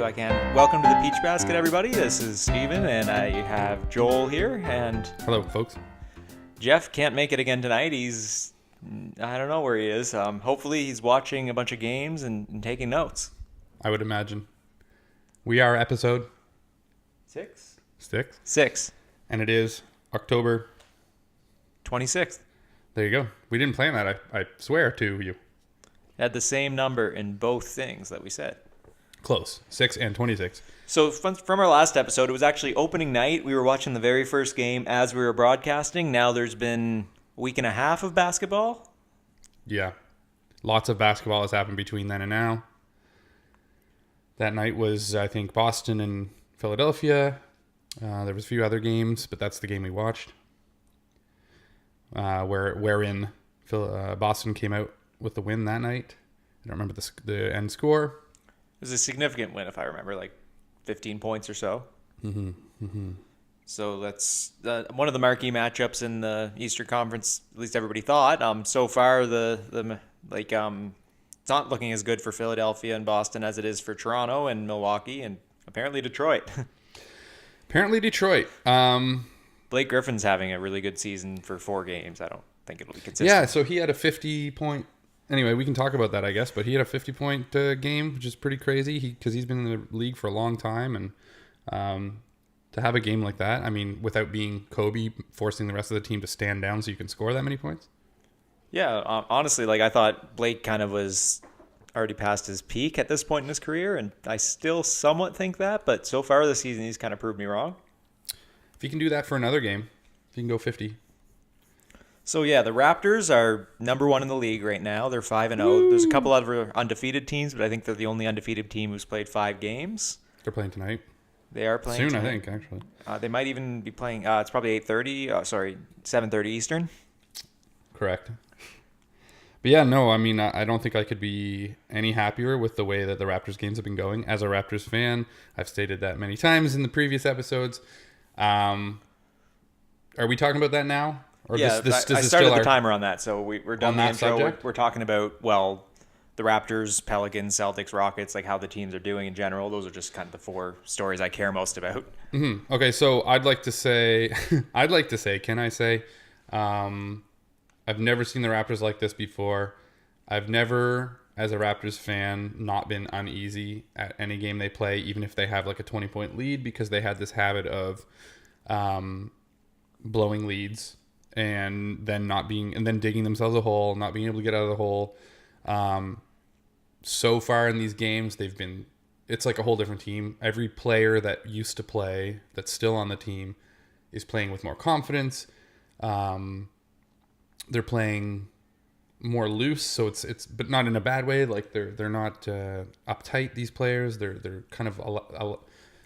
I can. Welcome to the Peach Basket, everybody. This is Steven, and I have Joel here, and Hello, folks. Jeff can't make it again tonight. I don't know where he is. Hopefully he's watching a bunch of games and taking notes. I would imagine. We are episode 6? 6, and it is October 26th. There you go. We didn't plan that, I swear to you. Had the same number in both things that we said. Close. 6 and 26. So from our last episode, it was actually opening night. We were watching the very first game as we were broadcasting. Now there's been a week and a half of basketball. Yeah. Lots of basketball has happened between then and now. That night was, I think, Boston and Philadelphia. There was a few other games, but that's the game we watched. Wherein Boston came out with the win that night. I don't remember the end score. It was a significant win, if I remember, like 15 points or so. So that's one of the marquee matchups in the Eastern Conference. At least everybody thought. So far, it's not looking as good for Philadelphia and Boston as it is for Toronto and Milwaukee and apparently Detroit. Blake Griffin's having a really good season for 4 games. I don't think it'll be consistent. Yeah, so he had a 50-point... Anyway, we can talk about that, I guess. But he had a 50-point game, which is pretty crazy because he's been in the league for a long time. And to have a game like that, I mean, without being Kobe, forcing the rest of the team to stand down so you can score that many points? Yeah, honestly, I thought Blake kind of was already past his peak at this point in his career. And I still somewhat think that. But so far this season, he's kind of proved me wrong. If he can do that for another game, if he can go 50... So, yeah, the Raptors are number 1 in the league right now. They're 5-0. There's a couple other undefeated teams, but I think they're the only undefeated team who's played 5 games. They're playing tonight. They are playing soon, tonight. I think, actually. They might even be playing. It's probably 7:30 Eastern. Correct. But yeah, no, I mean, I don't think I could be any happier with the way that the Raptors games have been going. As a Raptors fan, I've stated that many times in the previous episodes. Are we talking about that now? Or yeah, I started the timer on that, so we're done the intro. We're talking about, the Raptors, Pelicans, Celtics, Rockets, like how the teams are doing in general. Those are just kind of the 4 stories I care most about. Mm-hmm. Okay, so I'd like to say, can I say, I've never seen the Raptors like this before. I've never, as a Raptors fan, not been uneasy at any game they play, even if they have like a 20-point lead, because they had this habit of blowing leads and then digging themselves a hole, not being able to get out of the hole. So far in these games, it's like a whole different team. Every player that used to play, that's still on the team, is playing with more confidence. They're playing more loose, so it's but not in a bad way. Like they're not uptight. These players, they're kind of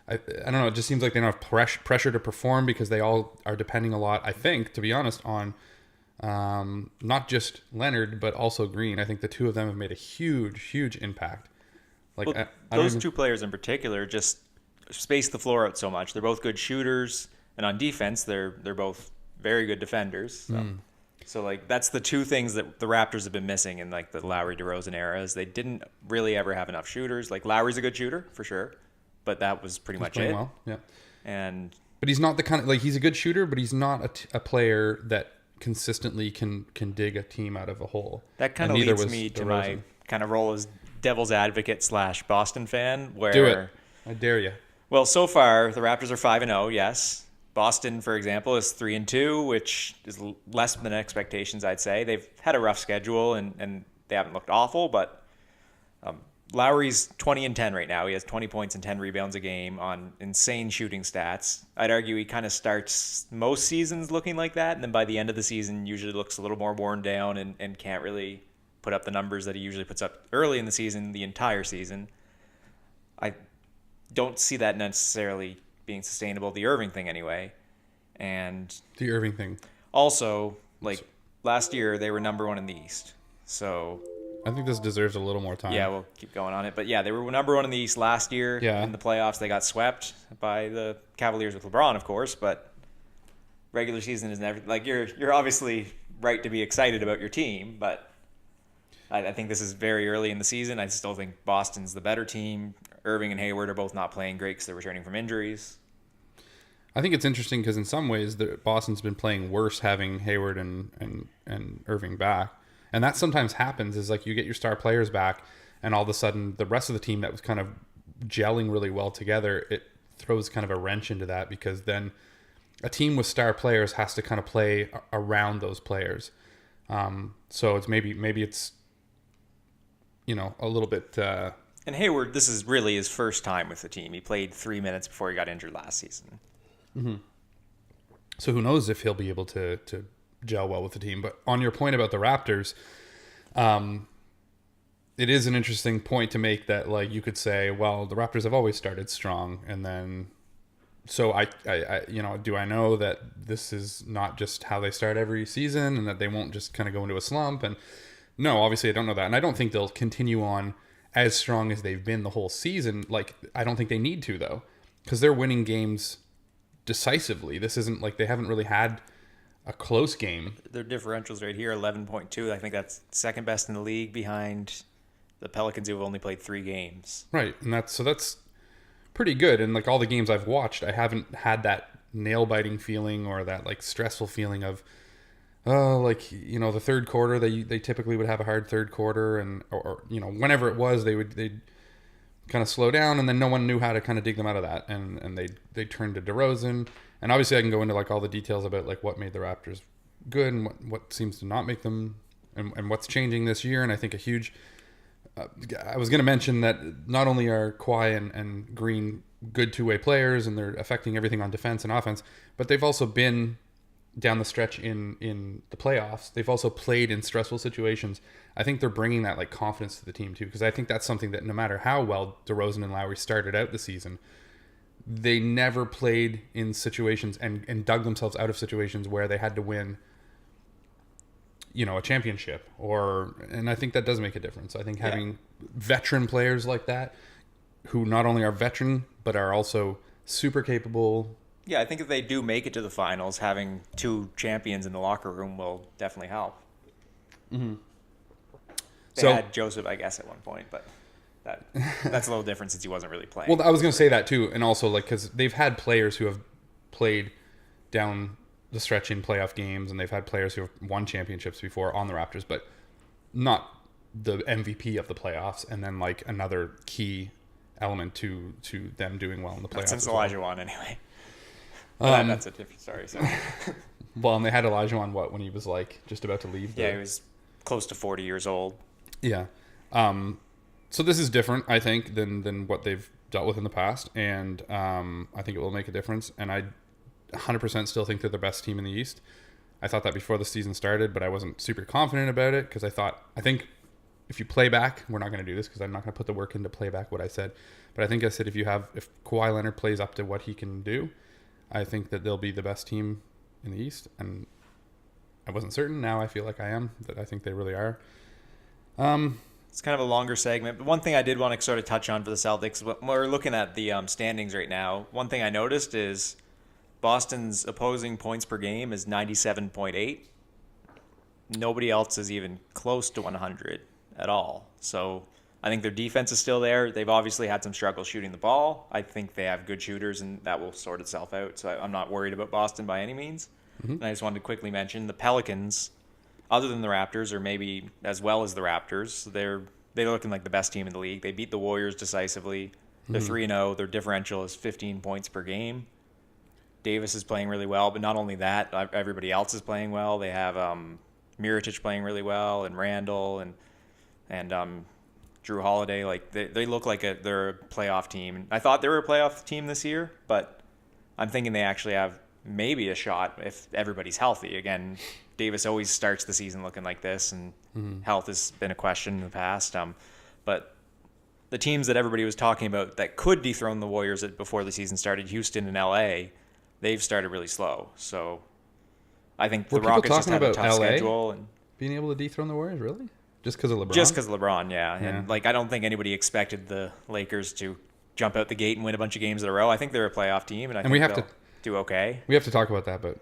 I don't know. It just seems like they don't have pressure to perform because they all are depending a lot, I think, to be honest, on not just Leonard, but also Green. I think the two of them have made a huge impact. Those 2 players in particular just space the floor out so much. They're both good shooters, and on defense, they're both very good defenders. So that's the 2 things that the Raptors have been missing in the Lowry DeRozan era. Is they didn't really ever have enough shooters. Lowry's a good shooter for sure. But that was pretty much it. Well, yeah. But he's not the kind of he's a good shooter, but he's not a player that consistently can dig a team out of a hole. That kind of leads me to my kind of role as devil's advocate / Boston fan. Where do it, I dare you. Well, so far the Raptors are 5-0. Yes, Boston, for example, is 3-2, which is less than expectations. I'd say they've had a rough schedule and they haven't looked awful, but. Lowry's 20-10 right now. He has 20 points and 10 rebounds a game on insane shooting stats. I'd argue he kind of starts most seasons looking like that, and then by the end of the season usually looks a little more worn down and can't really put up the numbers that he usually puts up early in the season, the entire season. I don't see that necessarily being sustainable, the Irving thing anyway. And the Irving thing. Also, last year they were number 1 in the East. So... I think this deserves a little more time. Yeah, we'll keep going on it. But yeah, they were number 1 in the East last year. Yeah. In the playoffs, they got swept by the Cavaliers with LeBron, of course. But regular season is never you're obviously right to be excited about your team, but I think this is very early in the season. I still think Boston's the better team. Irving and Hayward are both not playing great because they're returning from injuries. I think it's interesting because in some ways Boston's been playing worse having Hayward and Irving back, and that sometimes happens. Is like you get your star players back, and all of a sudden the rest of the team that was kind of gelling really well together, it throws kind of a wrench into that, because then a team with star players has to kind of play around those players. So it's maybe it's a little bit. And Hayward, this is really his first time with the team. He played 3 minutes before he got injured last season. Mm-hmm. So who knows if he'll be able to gel well with the team. But on your point about the Raptors, it is an interesting point to make that, like, you could say, well, the Raptors have always started strong, and then so I do I know that this is not just how they start every season and that they won't just kind of go into a slump? And no, obviously I don't know that, and I don't think they'll continue on as strong as they've been the whole season. Like, I don't think they need to, though, because they're winning games decisively. This isn't like they haven't really had a close game. Their differentials right here, 11.2. I think that's second best in the league behind the Pelicans, who have only played 3 games. Right, and that's pretty good. And like all the games I've watched, I haven't had that nail-biting feeling or that like stressful feeling of the third quarter. They typically would have a hard third quarter, and or whenever it was, they'd kind of slow down, and then no one knew how to kind of dig them out of that, and they turned to DeRozan. And obviously I can go into like all the details about like what made the Raptors good and what seems to not make them, and what's changing this year. And I think a huge I was going to mention that not only are Kawhi and Green good two-way players and they're affecting everything on defense and offense, but they've also been down the stretch in the playoffs. They've also played in stressful situations. I think they're bringing that like confidence to the team too, because I think that's something that no matter how well DeRozan and Lowry started out the season, they never played in situations and dug themselves out of situations where they had to win a championship, and I think that does make a difference. I think having veteran players like that, who not only are veteran but are also super capable. Yeah, I think if they do make it to the finals, having 2 champions in the locker room will definitely help. Mm-hmm. They had Joseph, I guess, at one point, but that's a little different since he wasn't really playing. Well, I was going to say that too, and also like because they've had players who have played down the stretch in playoff games, and they've had players who have won championships before on the Raptors, but not the MVP of the playoffs, and then like another key element to them doing well in the playoffs. Since Elijah won, anyway. That's a different story. So. Well, and they had Elijah on when he was like just about to leave. He was close to 40 years old. Yeah. So this is different, I think, than what they've dealt with in the past, and I think it will make a difference. And I 100% still think they're the best team in the East. I thought that before the season started, but I wasn't super confident about it because I think if you play back, we're not going to do this because I'm not going to put the work into play back what I said. But I think I said if Kawhi Leonard plays up to what he can do, I think that they'll be the best team in the East. And I wasn't certain. Now I feel like I am, that I think they really are. It's kind of a longer segment, but one thing I did want to sort of touch on for the Celtics, when we're looking at the standings right now, one thing I noticed is Boston's opposing points per game is 97.8. Nobody else is even close to 100 at all. So I think their defense is still there. They've obviously had some struggles shooting the ball. I think they have good shooters, and that will sort itself out. So I'm not worried about Boston by any means. Mm-hmm. And I just wanted to quickly mention the Pelicans, other than the Raptors, or maybe as well as the Raptors, they're looking like the best team in the league. They beat the Warriors decisively. They're 3-0. Their differential is 15 points per game. Davis is playing really well, but not only that, everybody else is playing well. They have Mirotic playing really well, and Randall and Drew Holiday. Like they look like they're a playoff team. I thought they were a playoff team this year, but I'm thinking they actually have maybe a shot if everybody's healthy. Again, Davis always starts the season looking like this, and health has been a question in the past. But the teams that everybody was talking about that could dethrone the Warriors before the season started, Houston and LA, they've started really slow. So I think the Rockets just have a tough schedule. And being able to dethrone the Warriors, really? Just because of LeBron? Just because of LeBron, yeah. And I don't think anybody expected the Lakers to jump out the gate and win a bunch of games in a row. I think they're a playoff team, and I think we have to do okay. We have to talk about that, but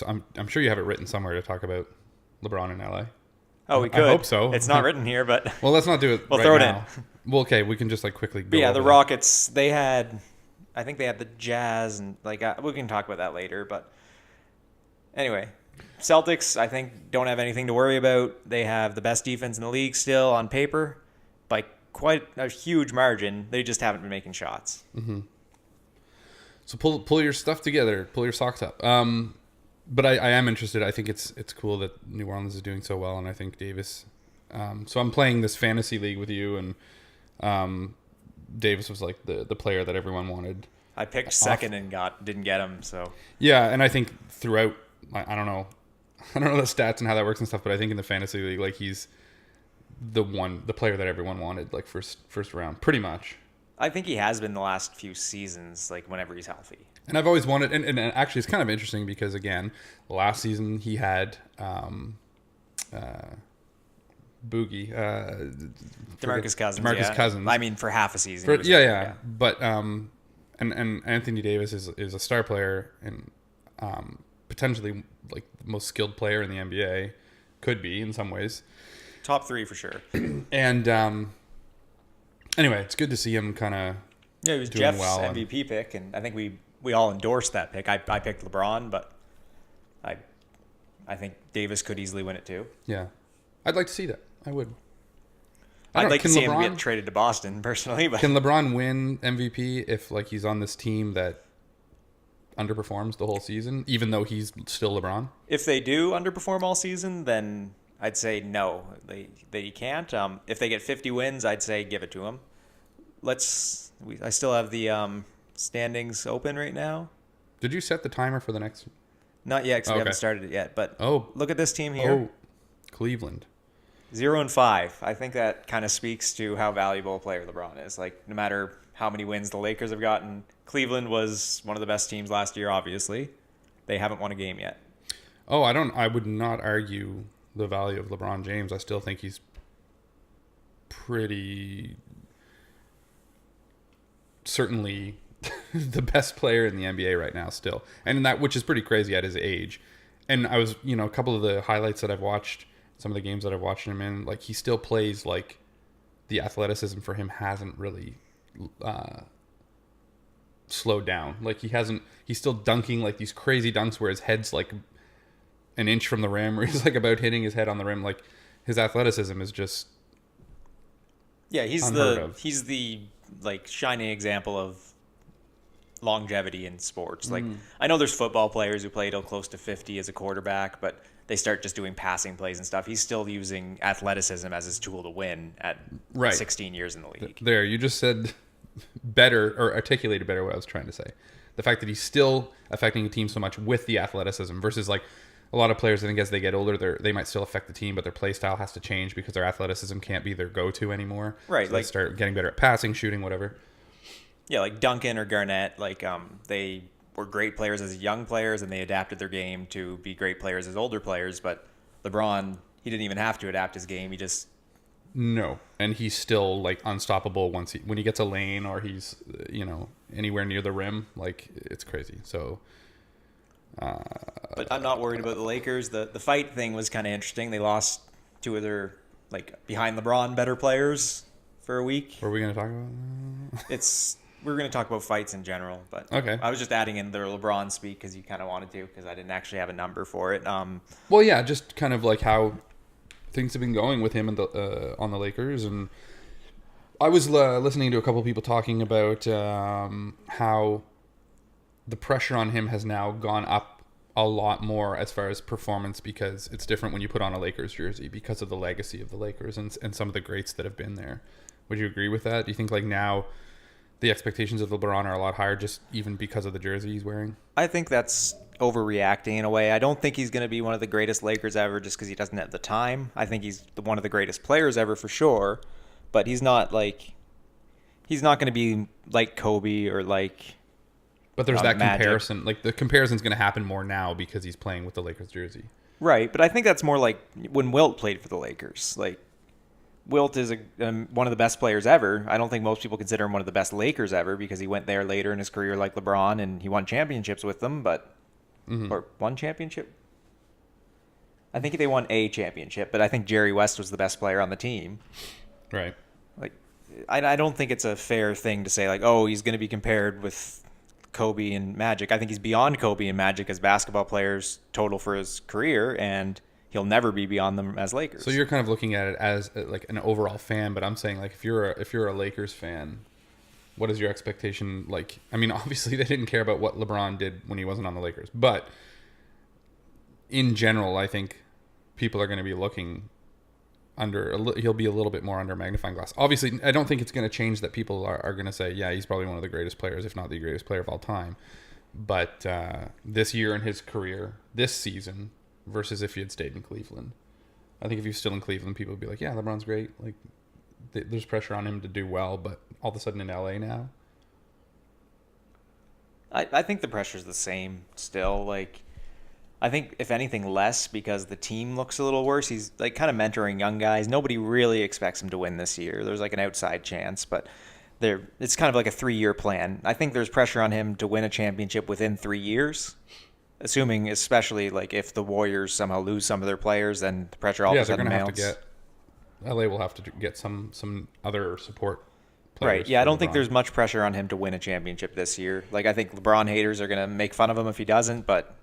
I'm sure you have it written somewhere to talk about LeBron in LA. Oh, we could. I hope so. It's not written here, but Well, let's not do it We'll right throw it now. Well, okay, we can just like quickly go but yeah, over the them. Rockets, I think they had the Jazz, and like we can talk about that later. But anyway, Celtics, I think, don't have anything to worry about. They have the best defense in the league still on paper by quite a huge margin. They just haven't been making shots. So pull your stuff together, pull your socks up. But I am interested. I think it's cool that New Orleans is doing so well, and I think Davis. So I'm playing this fantasy league with you, and Davis was like the player that everyone wanted. I picked second and didn't get him. So Yeah, and I think throughout, I don't know the stats and how that works and stuff, but I think in the fantasy league, like he's the player that everyone wanted, like first round, pretty much. I think he has been the last few seasons, like whenever he's healthy. And I've always wanted, and actually it's kind of interesting because again, last season he had Boogie, DeMarcus Cousins. DeMarcus yeah. Cousins. I mean, for half a season. he was Yeah, there, yeah. But and Anthony Davis is a star player and potentially like the most skilled player in the NBA, could be in some ways. Top 3 for sure. And anyway, it's good to see him kind of. Yeah, it was doing Jeff's well MVP pick, and I think we all endorsed that pick. I picked LeBron, but I think Davis could easily win it too. Yeah, I'd like to see that. I would. I'd like to see him LeBron- get traded to Boston personally, but Can LeBron win MVP if like he's on this team that underperforms the whole season, even though he's still LeBron? if they do underperform all season, then I'd say no, they can't. If they get 50 wins, I'd say give it to them. I still have the standings open right now. Did you set the timer for the next? Not yet, because we Okay. haven't started it yet. But Oh, look at this team here. Cleveland. 0-5. I think that kind of speaks to how valuable a player LeBron is. Like, no matter how many wins the Lakers have gotten, Cleveland was one of the best teams last year, obviously. They haven't won a game yet. Oh, I would not argue the value of LeBron James. I still think he's pretty certainly the best player in the NBA right now still. And which is pretty crazy at his age. And I was, a couple of the highlights that I've watched, some of the games that I've watched him in, like he still plays like the athleticism for him hasn't really slowed down. Like he's still dunking like these crazy dunks where his head's like an inch from the rim, where he's like about hitting his head on the rim. Like his athleticism is just Yeah, he's unheard the of. he's the like shining example of longevity in sports. Like I know there's football players who play till close to 50 as a quarterback, but they start just doing passing plays and stuff. He's still using athleticism as his tool to win at Right. 16 years in the league. There, you just said better or articulated better what I was trying to say. The fact that he's still affecting a team so much with the athleticism versus like a lot of players, I think as they get older, they might still affect the team, but their play style has to change because their athleticism can't be their go-to anymore. Right, So they like- start getting better at passing, shooting, whatever. Yeah, like Duncan or Garnett, like they were great players as young players, and they adapted their game to be great players as older players. But LeBron, he didn't even have to adapt his game. He just No, and he's still like unstoppable when he gets a lane or he's anywhere near the rim. Like it's crazy. So But I'm not worried about the Lakers. The fight thing was kind of interesting. They lost two of their like behind LeBron better players for a week. what are we going to talk about? We're going to talk about fights in general, but Okay. I was just adding in the LeBron speak because you kind of wanted to, because I didn't actually have a number for it. Well, yeah, just kind of like how things have been going with him and on the Lakers, and I was listening to a couple of people talking about how the pressure on him has now gone up a lot more as far as performance because it's different when you put on a Lakers jersey because of the legacy of the Lakers and some of the greats that have been there. Would you agree with that? Do you think like now the expectations of LeBron are a lot higher just even because of the jersey he's wearing? I think that's overreacting in a way. I don't think he's going to be one of the greatest Lakers ever just because he doesn't have the time. I think he's one of the greatest players ever for sure, but he's not going to be like Kobe or like. But there's that Magic. comparison. Like the comparison's going to happen more now because he's playing with the Lakers jersey. Right, but I think that's more like when Wilt played for the Lakers. Like, Wilt is one of the best players ever. I don't think most people consider him one of the best Lakers ever because he went there later in his career like LeBron and he won championships with them, but or one championship. I think they won a championship, but I think Jerry West was the best player on the team. Right. Like, I don't think it's a fair thing to say, like, oh, he's going to be compared with Kobe and Magic. I think he's beyond Kobe and Magic as basketball players total for his career, and he'll never be beyond them as Lakers. So you're kind of looking at it as like an overall fan, but I'm saying like if you're a Lakers fan, what is your expectation like? I mean, obviously they didn't care about what LeBron did when he wasn't on the Lakers, but in general, I think people are going to be looking he'll be a little bit more under magnifying glass. Obviously, I don't think it's going to change that people are going to say, yeah, he's probably one of the greatest players, if not the greatest player of all time. But this year in his career, this season, versus if he had stayed in Cleveland, I think if he was still in Cleveland, people would be like, yeah, LeBron's great. Like, there's pressure on him to do well, but all of a sudden in LA now, I think the pressure's the same still. Like, I think if anything less because the team looks a little worse. He's like kind of mentoring young guys. Nobody really expects him to win this year. There's like an outside chance, but it's kind of like a 3-year plan. I think there's pressure on him to win a championship within 3 years, assuming especially like if the Warriors somehow lose some of their players, then the pressure all of a sudden mounts. LA will have to get some other support players. Right. Yeah, I don't think LeBron. there's much pressure on him to win a championship this year. Like, I think LeBron haters are going to make fun of him if he doesn't, but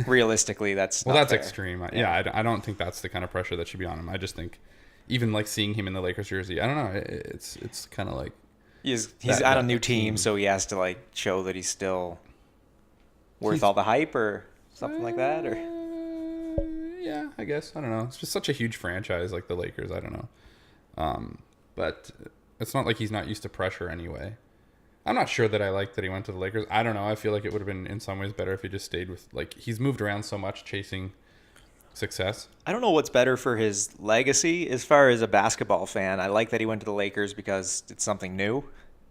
realistically, that's well, not that's fair. extreme. Yeah, I don't think that's the kind of pressure that should be on him. I just think even like seeing him in the Lakers jersey, I don't know. It's kind of like He's that- on a that new team. team, so he has to like show that he's still worth all the hype or something like that. Or yeah, I guess I don't know. It's just such a huge franchise like the Lakers. I don't know, but it's not like he's not used to pressure anyway. I'm not sure that I like that he went to the Lakers. I don't know. I feel like it would have been in some ways better if he just stayed with like he's moved around so much chasing success. I don't know what's better for his legacy as far as a basketball fan. I like that he went to the Lakers because it's something new.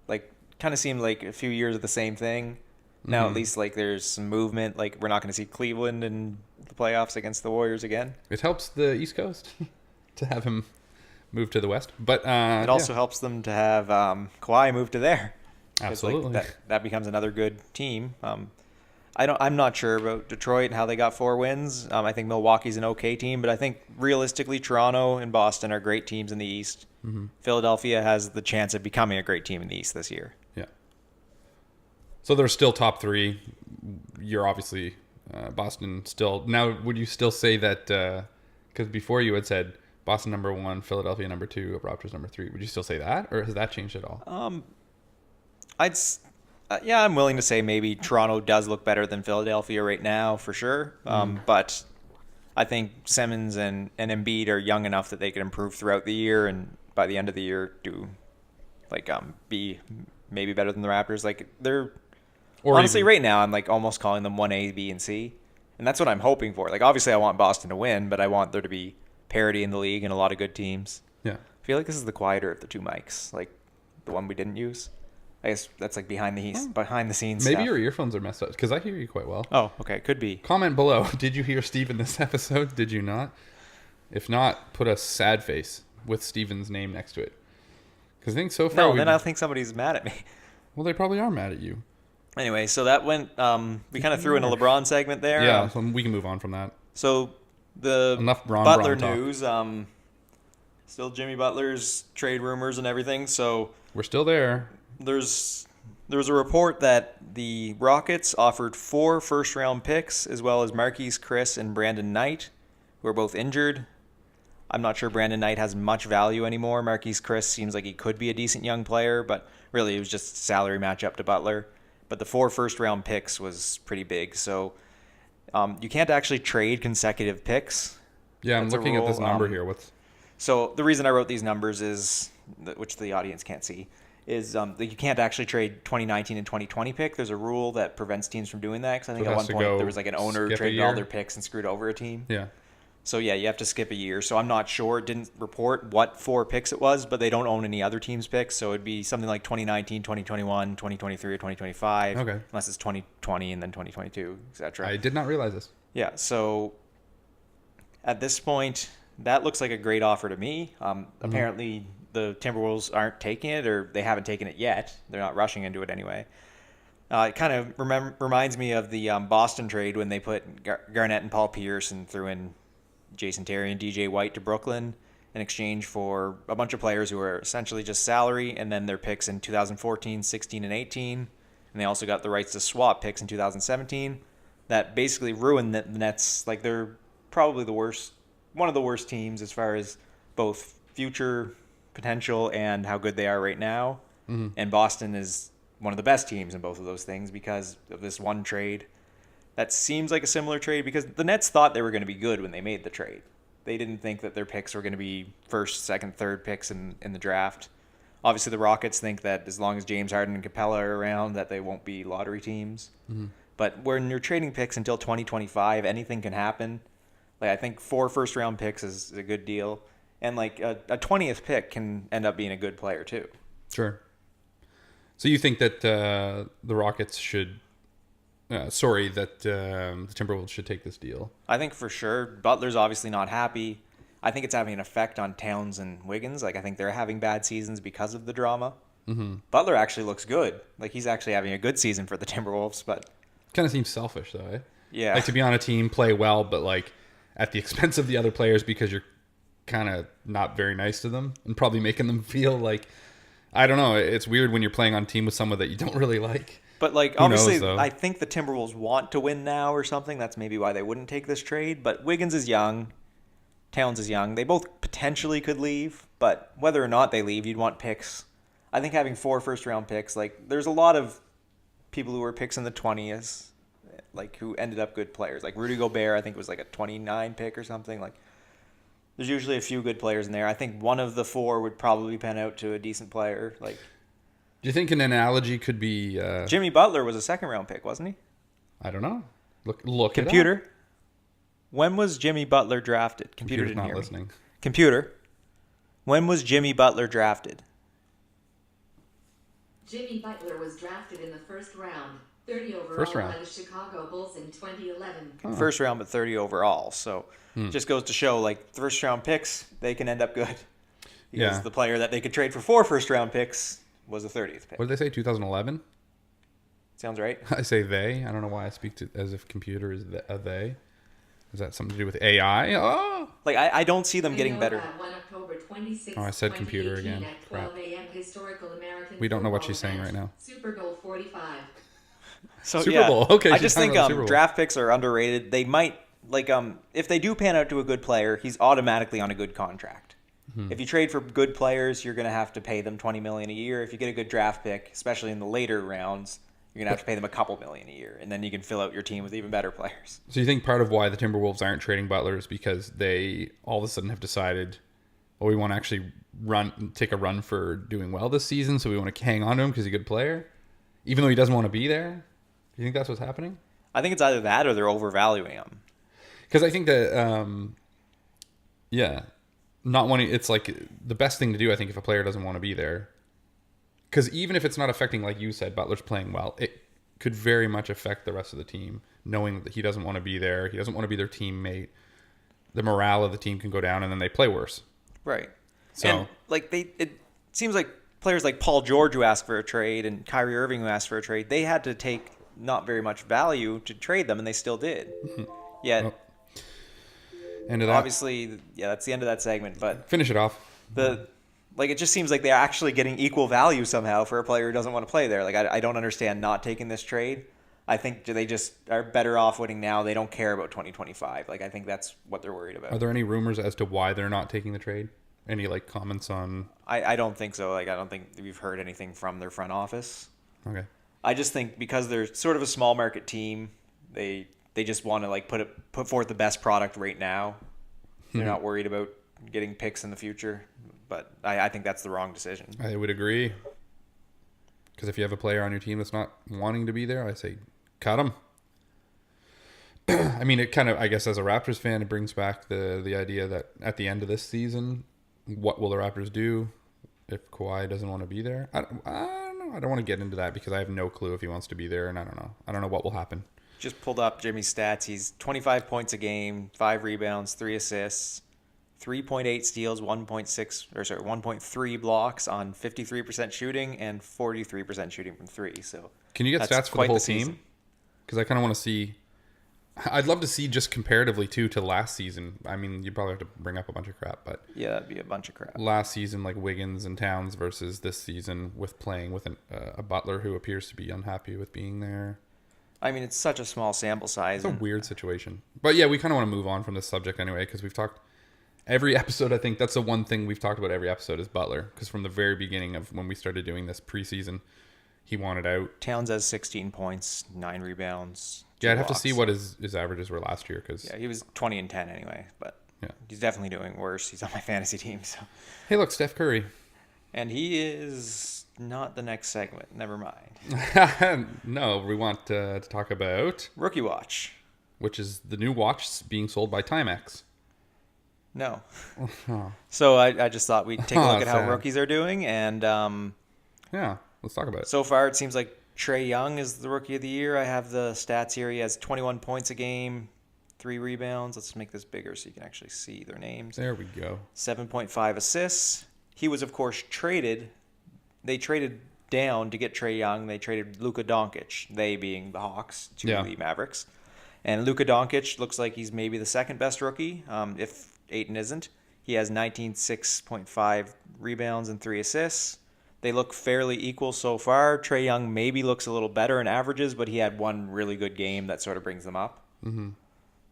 Like, kind of seemed like a few years of the same thing. Now at least like there's some movement. Like, we're not going to see Cleveland in the playoffs against the Warriors again. It helps the East Coast to have him move to the West, but It also helps them to have Kawhi move to there. 'Cause, like, absolutely. that becomes another good team. I'm not sure about Detroit and how they got 4 wins. I think Milwaukee's an okay team, but I think realistically Toronto and Boston are great teams in the East. Mm-hmm. Philadelphia has the chance of becoming a great team in the East this year. Yeah. So they're still top 3. You're obviously Boston still. Now, would you still say that? Because before you had said Boston number 1, Philadelphia number 2, Raptors number 3. Would you still say that, or has that changed at all? I'm willing to say maybe Toronto does look better than Philadelphia right now for sure. But I think Simmons and Embiid are young enough that they could improve throughout the year, and by the end of the year do like be maybe better than the Raptors. Like, they're Or honestly even- right now I'm like almost calling them 1A, B, and C, and that's what I'm hoping for. Like, obviously I want Boston to win, but I want there to be parity in the league and a lot of good teams. Yeah. I feel like this is the quieter of the 2 mics, like the one we didn't use. I guess that's like behind the scenes. Maybe stuff. your earphones are messed up because I hear you quite well. Oh, okay, could be. Comment below. Did you hear Steve in this episode? Did you not? If not, put a sad face with Steven's name next to it. Because I think so far. No, then I think somebody's mad at me. Well, they probably are mad at you. Anyway, so that went. We kind of threw in a LeBron segment there. Yeah, so we can move on from that. So the Enough Butler talk. news. Still Jimmy Butler's trade rumors and everything. So We're still there. there was a report that the Rockets offered 4 first-round picks as well as Marquise Chris and Brandon Knight, who are both injured. I'm not sure Brandon Knight has much value anymore. Marquise Chris seems like he could be a decent young player, but really it was just salary matchup to Butler. But the 4 first-round picks was pretty big. So you can't actually trade consecutive picks. Yeah, I'm That's a looking at this rule, number here. What's So the reason I wrote these numbers is, which the audience can't see, is that you can't actually trade 2019 and 2020 pick. There's a rule that prevents teams from doing that, because I think So it at has one to point go there was like an owner skip a traded all year? their picks and screwed over a team. yeah? So yeah, you have to skip a year. So I'm not sure. It didn't report what 4 picks it was, but they don't own any other team's picks. So it'd be something like 2019, 2021, 2023, or 2025. Okay. Unless it's 2020 and then 2022, etc. I did not realize this. Yeah, so at this point, that looks like a great offer to me. Apparently, the Timberwolves aren't taking it, or they haven't taken it yet. They're not rushing into it anyway. It kind of reminds me of the Boston trade when they put Garnett and Paul Pierce and threw in Jason Terry and DJ White to Brooklyn in exchange for a bunch of players who are essentially just salary, and then their picks in 2014, 16, and 18. And they also got the rights to swap picks in 2017. That basically ruined the Nets. Like, they're probably one of the worst teams as far as both future potential and how good they are right now. Mm-hmm. And Boston is one of the best teams in both of those things because of this one trade. That seems like a similar trade because the Nets thought they were going to be good when they made the trade. They didn't think that their picks were going to be first, second, third picks in the draft. Obviously, the Rockets think that as long as James Harden and Capella are around, that they won't be lottery teams. Mm-hmm. But when you're trading picks until 2025, anything can happen. Like, I think 4 first-round picks is a good deal. And, like, a 20th pick can end up being a good player, too. Sure. So you think that the Rockets should... that the Timberwolves should take this deal? I think for sure. Butler's obviously not happy. I think it's having an effect on Towns and Wiggins. Like, I think they're having bad seasons because of the drama. Mm-hmm. Butler actually looks good. Like, he's actually having a good season for the Timberwolves, but... Kind of seems selfish, though, eh? Yeah. Like, to be on a team, play well, but, like, at the expense of the other players because you're kind of not very nice to them and probably making them feel like... I don't know. It's weird when you're playing on a team with someone that you don't really like. But, like, obviously, I think the Timberwolves want to win now or something. That's maybe why they wouldn't take this trade. But Wiggins is young. Towns is young. They both potentially could leave. But whether or not they leave, you'd want picks. I think having 4 first-round picks, like, there's a lot of people who were picks in the 20s, like, who ended up good players. Like, Rudy Gobert, I think, was, like, a 29 pick or something. Like, there's usually a few good players in there. I think one of the 4 would probably pan out to a decent player. Like, do you think an analogy could be... Jimmy Butler was a second-round pick, wasn't he? I don't know. Look Computer. It up. When was Jimmy Butler drafted? Computer didn't not hear listening. Me. Computer. When was Jimmy Butler drafted? Jimmy Butler was drafted in the first round, 30 overall by the Chicago Bulls in 2011. Oh. First round, but 30 overall. So it just goes to show, like, first-round picks, they can end up good. Because the player that they could trade for 4 first-round picks was the 30th pick. What did they say, 2011? Sounds right. I say they. I don't know why I speak to as if computer is a they. Is that something to do with AI? Oh! Like, I don't see them getting better. Oh, I said computer again. Crap. We don't know what she's saying right now. Super Bowl 45. So, Super Bowl. Okay. I just think draft picks are underrated. They might, like, if they do pan out to a good player, he's automatically on a good contract. Mm-hmm. If you trade for good players, you're going to have to pay them $20 million a year. If you get a good draft pick, especially in the later rounds, you're going to have to pay them a couple million a year, and then you can fill out your team with even better players. So you think part of why the Timberwolves aren't trading Butler is because they all of a sudden have decided, well, we want to actually take a run for doing well this season, so we want to hang on to him because he's a good player, even though he doesn't want to be there? Do you think that's what's happening? I think it's either that or they're overvaluing him. Because I think that, not wanting, it's like the best thing to do, I think, if a player doesn't want to be there. Because even if it's not affecting, like you said, Butler's playing well, it could very much affect the rest of the team, knowing that he doesn't want to be there. He doesn't want to be their teammate. The morale of the team can go down, and then they play worse. Right. So, and, like, it seems like players like Paul George who asked for a trade and Kyrie Irving who asked for a trade, they had to take not very much value to trade them, and they still did. Yet, end of that. Obviously, that's the end of that segment. But finish it off. It just seems like they're actually getting equal value somehow for a player who doesn't want to play there. Like, I don't understand not taking this trade. I think they just are better off winning now. They don't care about 2025. Like, I think that's what they're worried about. Are there any rumors as to why they're not taking the trade? Any, like, comments on... I don't think so. Like, I don't think we've heard anything from their front office. Okay. I just think because they're sort of a small market team, they just want to, like, put forth the best product right now. They're not worried about getting picks in the future. But I think that's the wrong decision. I would agree. Because if you have a player on your team that's not wanting to be there, I say cut him. I mean, it kind of, I guess as a Raptors fan, it brings back the idea that at the end of this season, what will the Raptors do if Kawhi doesn't want to be there? I don't know. I don't want to get into that because I have no clue if he wants to be there, and I don't know. I don't know what will happen. Just pulled up Jimmy's stats. He's 25 points a game, 5 rebounds, 3 assists. 3.8 steals, 1.3 blocks on 53% shooting and 43% shooting from 3. So can you get stats for the whole team? Because I kind of want to see I'd love to see just comparatively too to last season. I mean, you probably have to bring up a bunch of crap, but Yeah, that'd be a bunch of crap. last season, like Wiggins and Towns versus this season with playing with a Butler who appears to be unhappy with being there. I mean, it's such a small sample size. It's a weird situation. But yeah, we kind of want to move on from this subject anyway, because we've talked every episode. I think that's the one thing we've talked about every episode is Butler, because from the very beginning of when we started doing this preseason, he wanted out. Towns has 16 points, 9 rebounds. Yeah, I'd 2 have to blocks. see what his averages were last year, because Yeah, he was 20 and 10 anyway, but Yeah. he's definitely doing worse. He's on my fantasy team, so. hey, look, Steph Curry. And he is not the next segment. Never mind. No, we want to talk about, Rookie watch. which is the new watch being sold by Timex. No. So I just thought we'd take a look at how Sad. rookies are doing, and Yeah, let's talk about it. so far it seems like Trae Young is the rookie of the year. I have the stats here. He has 21 points a game, 3 rebounds. Let's make this bigger so you can actually see their names. There we go. 7.5 assists. He was, of course, traded. They traded down to get Trae Young. They traded Luka Doncic, they being the Hawks, to Yeah. the Mavericks. And Luka Doncic looks like he's maybe the second best rookie, if Ayton isn't. He has 19.6 rebounds and 3 assists. They look fairly equal so far. Trae Young maybe looks a little better in averages, but he had one really good game that sort of brings them up. Mm-hmm.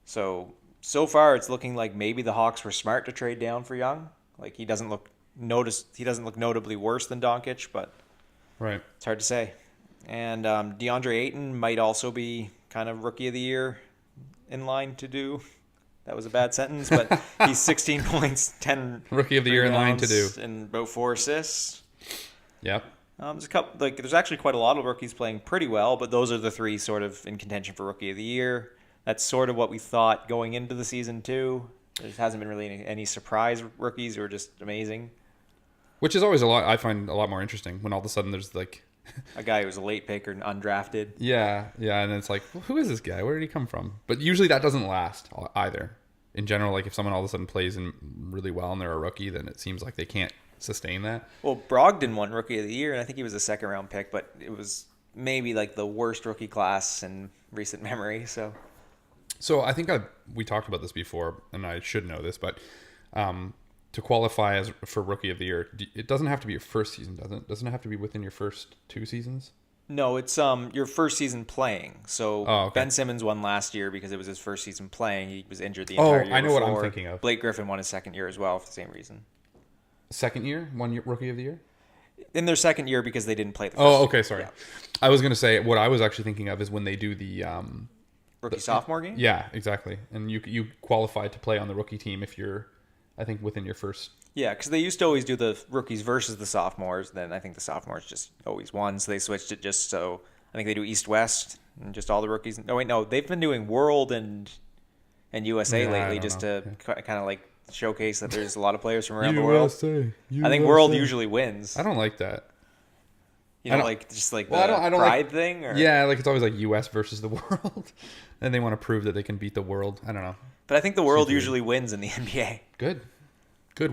So far it's looking like maybe the Hawks were smart to trade down for Young. Like he doesn't look notably worse than Doncic, but Right. it's hard to say. And DeAndre Ayton might also be kind of rookie of the year in line to do. That was a bad sentence, but he's 16 points, 10 Rookie of the year in line to do. rebounds, and about 4 assists. Yep. There's a couple, there's actually quite a lot of rookies playing pretty well, but those are the 3 sort of in contention for rookie of the year. That's sort of what we thought going into the season too. There hasn't been really any surprise rookies who are just amazing. Which is always I find a lot more interesting when all of a sudden there's like, A guy who was a late picker and undrafted. yeah, and it's like, well, who is this guy? Where did he come from? But usually that doesn't last either. In general, like if someone all of a sudden plays in really well and they're a rookie, then it seems like they can't sustain that. Well, Brogdon won rookie of the year, and I think he was a second round pick, but it was maybe like the worst rookie class in recent memory. So I think we talked about this before, and I should know this, but to qualify as for rookie of the year, it doesn't have to be your first season, does it? Doesn't it have to be within your first 2 seasons? No, it's your first season playing. So okay. Ben Simmons won last year because it was his first season playing. He was injured the entire year. I know what I'm before. thinking of. Blake Griffin won his second year as well for the same reason. Second year, rookie of the year. In their second year because they didn't play the first Oh, year. okay, sorry. Yeah. I was gonna say what I was actually thinking of is when they do the Rookie sophomore game? yeah, exactly, and you qualify to play on the rookie team if you're, I think, within your first. Yeah, because they used to always do the rookies versus the sophomores. Then I think the sophomores just always won, so they switched it just so. I think they do East-West and just all the rookies. No, wait, no. They've been doing World and USA Yeah, I lately don't just know. to kind of like showcase that there's a lot of players from around the world. USA. I think World usually wins. I don't like that. You know, I don't- like just like the Well, I don't pride like- thing? Or? Yeah, like it's always like U.S. versus the world, and they want to prove that they can beat the world. I don't know. But I think the world Seems weird. usually wins in the NBA. Good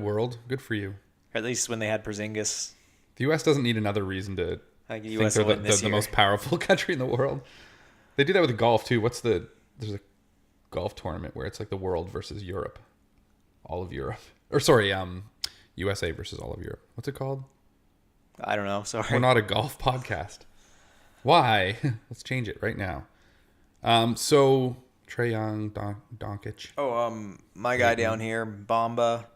world. Good for you. Or at least when they had Porzingis. The U.S. doesn't need another reason to I think the think US they're will win this the year. most powerful country in the world. They do that with golf too. There's a golf tournament where it's like the world versus Europe, all of Europe, or sorry, USA versus all of Europe. What's it called? I don't know. Sorry. We're not a golf podcast. Why? Let's change it right now. So Trae Young, Doncic. Oh, my guy down here, Bamba.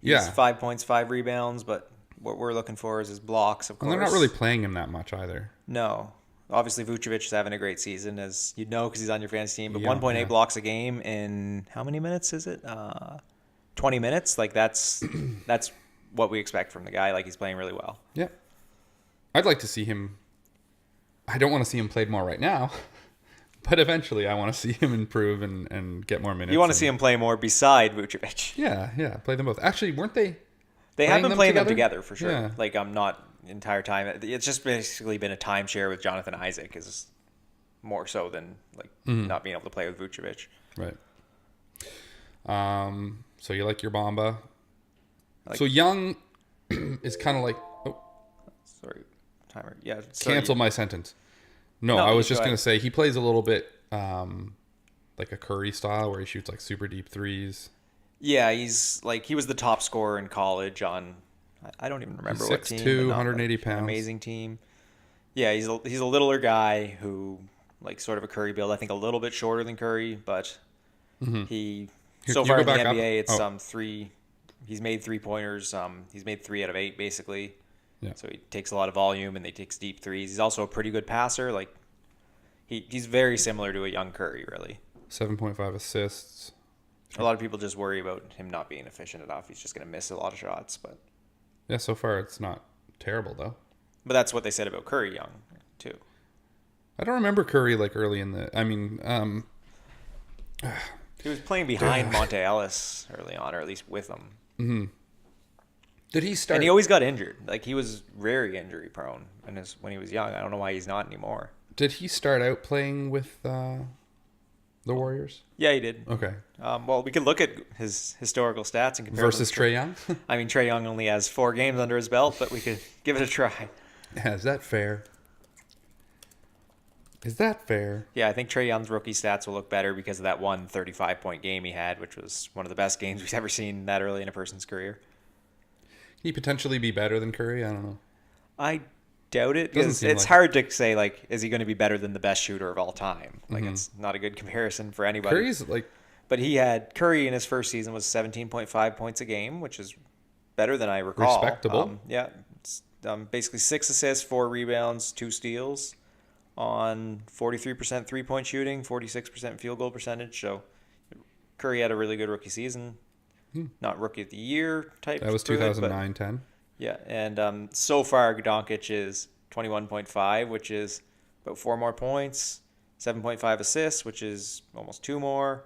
He's Yeah. 5 points, 5 rebounds, but what we're looking for is his blocks, of And course. they're not really playing him that much either. No. Obviously, Vucevic is having a great season, as you'd know, because he's on your fantasy team. But Yeah, 1.8 yeah. blocks a game in how many minutes is it? 20 minutes? Like, that's what we expect from the guy. Like, he's playing really well. Yeah. I'd like to see him. I don't want to see him played more right now, but eventually I want to see him improve and get more minutes. You want to see him play more beside Vucevic. Yeah, play them both. Actually, weren't they? They have Playing been them playing them together? together for sure. Yeah. Like, I'm not entire time. It's just basically been a timeshare with Jonathan Isaac is more so than like Mm-hmm. not being able to play with Vucevic. Right. So you like your Bamba. Like- So Young is kind of like, oh, Sorry, timer. Yeah, so cancel my sentence. No, No, I was go just ahead. going to say he plays a little bit like like a Curry style where he shoots like super deep threes? Yeah, he's like he was the top scorer in college on I don't even remember what team. 6'2", but not, 180 like, pounds. An amazing team. Yeah, he's a littler guy who like sort of a Curry build. I think a little bit shorter than Curry, but he Here, so can you far go in the back up? NBA it's Oh. three. He's made 3-pointers. He's made 3 out of 8 basically. Yeah. So he takes a lot of volume and he takes deep threes. He's also a pretty good passer. Like he's very similar to a young Curry, really. 7.5 assists. A lot of people just worry about him not being efficient enough. He's just going to miss a lot of shots, but Yeah, so far it's not terrible though. that's what they said about Curry Young too. I don't remember Curry like early in the. I mean, He was playing behind Monte Ellis early on, or at least with him. did he start? And he always got injured. Like he was very injury prone when he was young. I don't know why he's not anymore. Did he start out playing with the Warriors? Yeah, he did. Okay. Well, we could look at his historical stats and compare Versus them to Trae Young. I mean, Trae Young only has 4 games under his belt, but we could give it a try. Yeah, is that fair? Is that fair? Yeah, I think Trae Young's rookie stats will look better because of that one 35-point game he had, which was one of the best games we've ever seen that early in a person's career. Can he potentially be better than Curry? I don't know. I doubt it Doesn't because seem it's like hard to say, like, is he going to be better than the best shooter of all time? Like, it's not a good comparison for anybody. Curry's like But Curry in his first season was 17.5 points a game, which is better than I recall. Respectable. Yeah. It's, basically 6 assists, 4 rebounds, 2 steals on 43% three-point shooting, 46% field goal percentage. So Curry had a really good rookie season. Not rookie of the year type. that was good, but- 2009-10. Yeah, and so far Doncic is 21.5, which is about 4 more points, 7.5 assists, which is almost 2 more,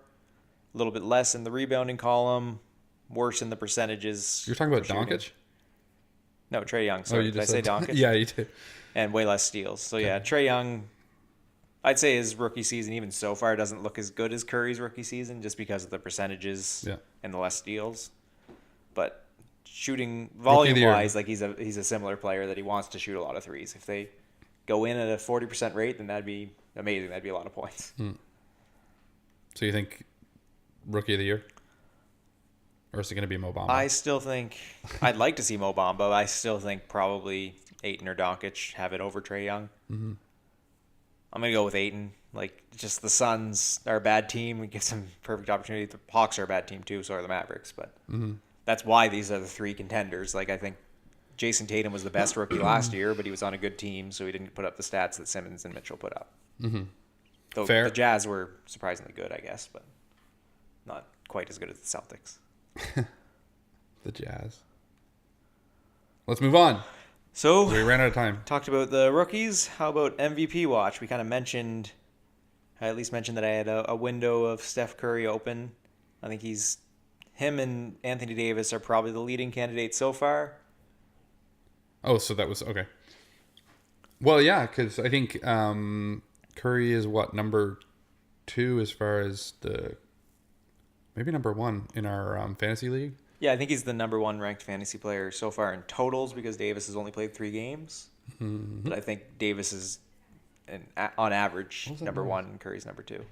a little bit less in the rebounding column, worse in the percentages. You're talking about for shooting. Doncic? No, Trae Young. Sorry, you did I say Doncic? Yeah, you did. And way less steals. So yeah, Trae Young, I'd say his rookie season, even so far, doesn't look as good as Curry's rookie season just because of the percentages and the less steals. But shooting volume wise, like he's a similar player that he wants to shoot a lot of threes. If they go in at a 40% rate, then that'd be amazing. That'd be a lot of points. So you think rookie of the year? Or is it going to be Mo Bamba? I still think I'd like to see Mo Bamba. I still think probably Ayton or Doncic have it over Trae Young. Mm-hmm. I'm going to go with Ayton. Like, just the Suns are a bad team. It gives them perfect opportunity. The Hawks are a bad team too, so are the Mavericks. But that's why these are the 3 contenders. Like, I think Jason Tatum was the best rookie last year, but he was on a good team, so he didn't put up the stats that Simmons and Mitchell put up. Mm-hmm. Though Fair. the Jazz were surprisingly good, I guess, but not quite as good as the Celtics. The Jazz. Let's move on. So We ran out of time. talked about the rookies. How about MVP watch? We kind of I at least mentioned that I had a window of Steph Curry open. I think him and Anthony Davis are probably the leading candidates so far. Oh, so that was okay. Well, yeah, because I think Curry is number 2 as far as maybe number 1 in our fantasy league. Yeah, I think he's the number 1 ranked fantasy player so far in totals because Davis has only played 3 games. Mm-hmm. But I think Davis is, on average, number 1 and Curry's number 2.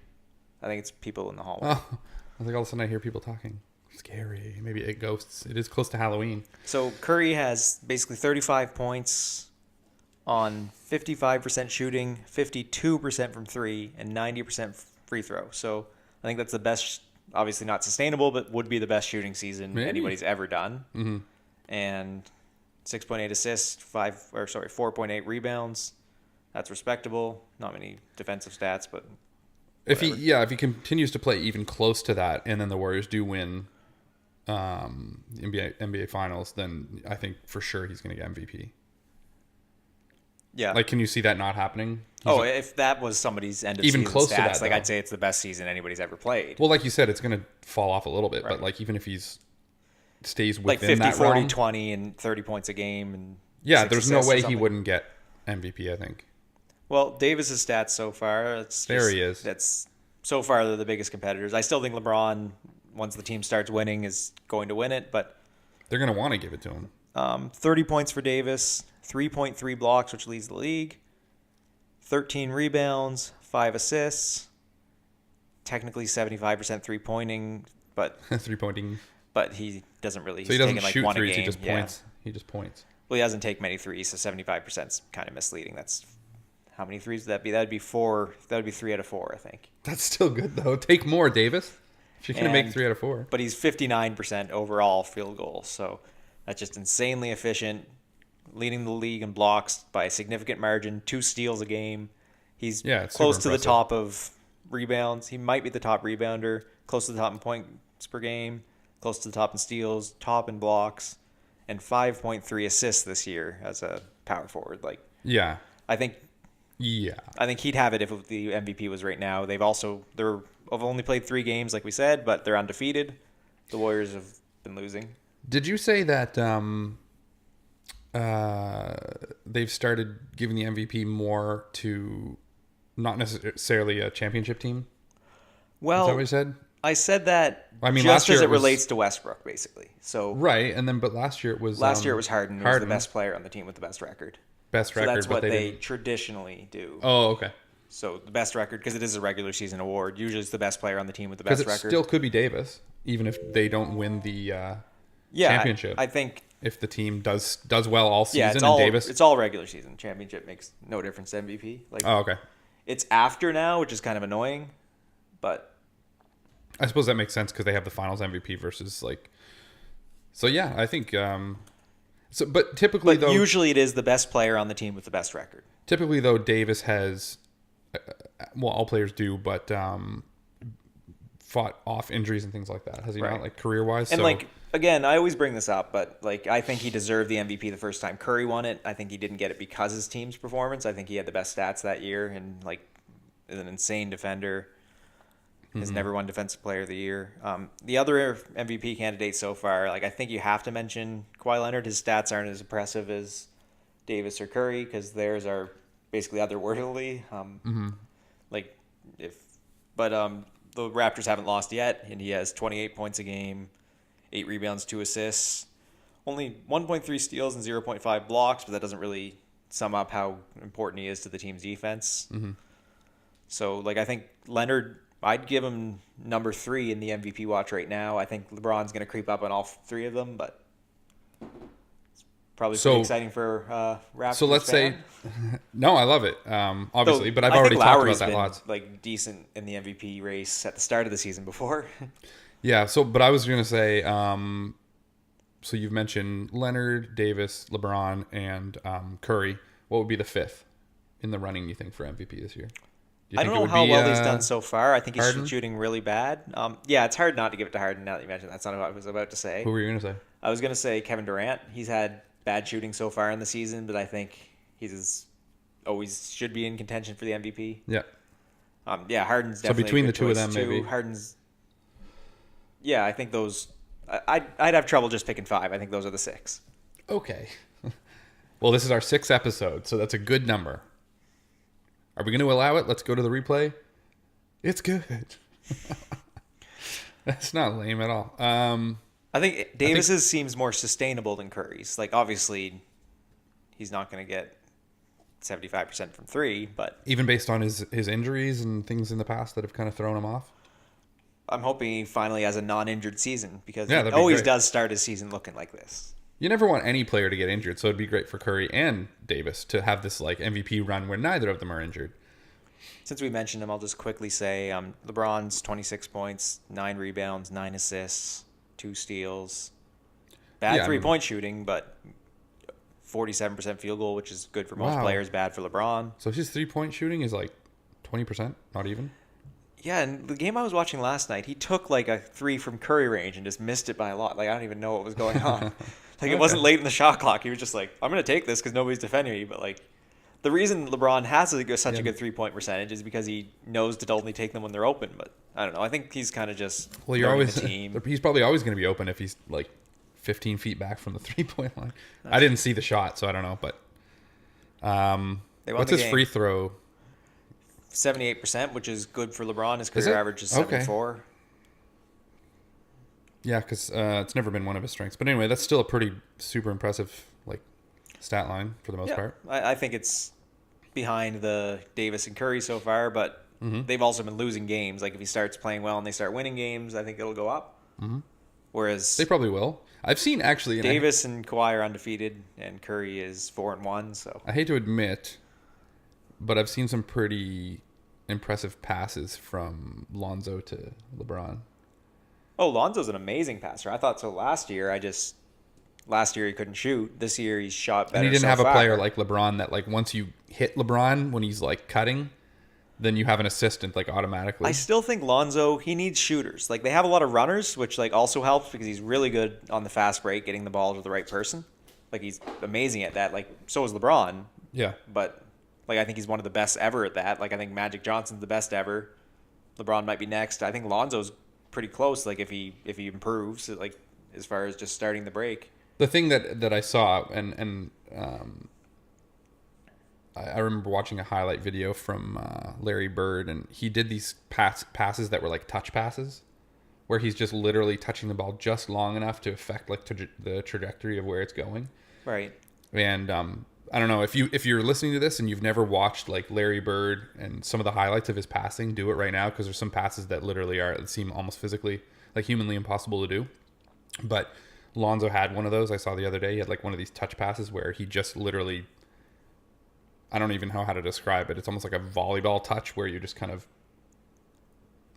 I think it's people in the hallway. Oh, I think all of a sudden I hear people talking. Scary. Maybe it ghosts. It is close to Halloween. So Curry has basically 35 points on 55% shooting, 52% from 3, and 90% free throw. So I think that's the best. Obviously not sustainable, but would be the best shooting season anybody's ever done. Mm-hmm. And 6.8 assists, 4.8 rebounds. That's respectable. Not many defensive stats, but if he continues to play even close to that, and then the Warriors do win NBA Finals, then I think for sure he's going to get MVP. Yeah. Like, can you see that not happening? If that was somebody's end of even season close stats, to that, like though. I'd say it's the best season anybody's ever played. Well, like you said, it's going to fall off a little bit, Right. but like even if he's stays Like within 50, that 40, realm, 20, and 30 points a game. And yeah, 6 there's no assists or way he something. wouldn't get MVP. I think. Well, Davis's stats so far, He is. That's so far they're the biggest competitors. I still think LeBron, once the team starts winning, is going to win it, but They're going to want to give it to him. 30 points for Davis, 3.3 blocks, which leads the league, 13 rebounds, 5 assists, technically 75% three-pointing, but 3-pointing. he doesn't really. So he doesn't taken, shoot one a threes. He game. just Yeah. points. He just points. Well, he doesn't take many threes, so 75% is kind of misleading. That's how many threes would that be? That'd be 4. That would be 3 out of 4, I think. That's still good though. Take more, Davis. If you're gonna make 3 out of 4. But he's 59% overall field goals, so that's just insanely efficient, leading the league in blocks by a significant margin. 2 steals a game. He's it's close super to the impressive. top of rebounds. He might be the top rebounder, close to the top in points per game, close to the top in steals, top in blocks, and 5.3 assists this year as a power forward. Like, Yeah. I think he'd have it if the MVP was right now. They've only played 3 games, like we said, but they're undefeated. The Warriors have been losing. Did you say that they've started giving the MVP more to not necessarily a championship team? Well, Is that what you said? I said that I mean, just last year as it it was- relates to Westbrook, basically. So Right, and then but last year it was last year it was Harden, who was the Harden. best player on the team with the best record. best So record, that's but what they didn't. traditionally do. Oh, okay. So the best record, because it is a regular season award, usually it's the best player on the team with the Because best it record. still could be Davis, even if they don't win the yeah, championship. I think if the team does well all season yeah, it's and all Davis. it's all regular season. Championship makes no difference to MVP. Like Oh, okay. it's after now, which is kind of annoying, but I suppose that makes sense because they have the Finals MVP versus like. So yeah, I think. But typically though, usually it is the best player on the team with the best record. typically though, Davis has, well, all players do, but fought off injuries and things like that. Has he Right. not, like career wise? And so, like again, I always bring this up, but like I think he deserved the MVP the first time Curry won it. I think he didn't get it because of his team's performance. I think he had the best stats that year and like is an insane defender. Has never won Defensive Player of the Year. The other MVP candidates so far, like I think you have to mention Kawhi Leonard. His stats aren't as impressive as Davis or Curry because theirs are basically otherworldly. Like but the Raptors haven't lost yet, and he has 28 points a game, 8 rebounds, 2 assists, only 1.3 steals and 0.5 blocks, but that doesn't really sum up how important he is to the team's defense. So like I think Leonard, I'd give him number 3 in the MVP watch right now. I think LeBron's going to creep up on all 3 of them, but it's probably pretty exciting for Raptors. So let's fan. say, no, I love it. Obviously, Though but I've I already think talked Lowry's about that been, lots. like decent in the MVP race at the start of the season before. Yeah. So, but I was gonna say, so you've mentioned Leonard, Davis, LeBron, and Curry. What would be the 5th in the running? You think for MVP this year? Do you I think don't it know would how be, well he's done so far. I think he's Harden? shooting really bad. Yeah, it's hard not to give it to Harden now that you mentioned that. That's not what I was about to say. Who were you gonna say? I was going to say Kevin Durant. He's had bad shooting so far in the season, but I think always should be in contention for the MVP. Yeah. Yeah, Harden's definitely between a the good two of choice, them, too. maybe. Harden's. Yeah, I think those. I'd have trouble just picking 5. I think those are the 6. Okay. Well, this is our 6th episode, so that's a good number. Are we going to allow it? Let's go to the replay. It's good. That's not lame at all. I think Davis's seems more sustainable than Curry's. Like, obviously, he's not going to get 75% from 3, but Even based on his injuries and things in the past that have kind of thrown him off. I'm hoping he finally has a non-injured season because Yeah, he that'd be always great. does start his season looking like this. You never want any player to get injured, so it'd be great for Curry and Davis to have this like MVP run where neither of them are injured. Since we mentioned him, I'll just quickly say LeBron's 26 points, 9 rebounds, 9 assists, 2 steals. Bad Yeah, three-point shooting, but 47% field goal, which is good for most Wow. players, bad for LeBron. So his 3-point shooting is like 20%, not even. Yeah, and the game I was watching last night, he took like a 3 from Curry range and just missed it by a lot. Like, I don't even know what was going on. Like, it wasn't late in the shot clock. He was just like, I'm going to take this because nobody's defending me. But, like, the reason LeBron has such a good 3-point percentage is because he knows to only take them when they're open. But, I don't know. I think he's kind of just Well, you're learning always the team. he's probably always going to be open if he's like 15 feet back from the 3-point line. I didn't see the shot, so I don't know. But They won what's the his game. free throw? 78%, which is good for LeBron. His Is career it? average is Okay. 74. Yeah, because it's never been one of his strengths. But anyway, that's still a pretty super impressive like stat line for the most Yeah, part. I think it's behind the Davis and Curry so far, but they've also been losing games. Like if he starts playing well and they start winning games, I think it'll go up. Whereas They probably will. I've seen actually, and Davis and Kawhi are undefeated, and Curry is 4-1. So I hate to admit, but I've seen some pretty impressive passes from Lonzo to LeBron. oh, Lonzo's an amazing passer. I thought so last year. Last year he couldn't shoot. This year he's shot better. And he didn't so have a far. player like LeBron that like once you hit LeBron when he's like cutting, then you have an assistant like automatically. I still think Lonzo, he needs shooters. Like they have a lot of runners, which like also helps because he's really good on the fast break, getting the ball to the right person. Like he's amazing at that. Like so is LeBron, Yeah. but like I think he's one of the best ever at that. Like I think Magic Johnson's the best ever. LeBron might be next. I think Lonzo's pretty close. Like if he improves, like as far as just starting the break. The thing that I saw and I remember watching a highlight video from Larry Bird, and he did these passes that were like touch passes, where he's just literally touching the ball just long enough to affect like the trajectory of where it's going. Right. And I don't know if you're listening to this and you've never watched like Larry Bird and some of the highlights of his passing, do it right now because there's some passes that literally seem almost physically like humanly impossible to do. But Lonzo had one of those I saw the other day. He had like one of these touch passes where he just literally, I don't even know how to describe it. It's almost like a volleyball touch where you just kind of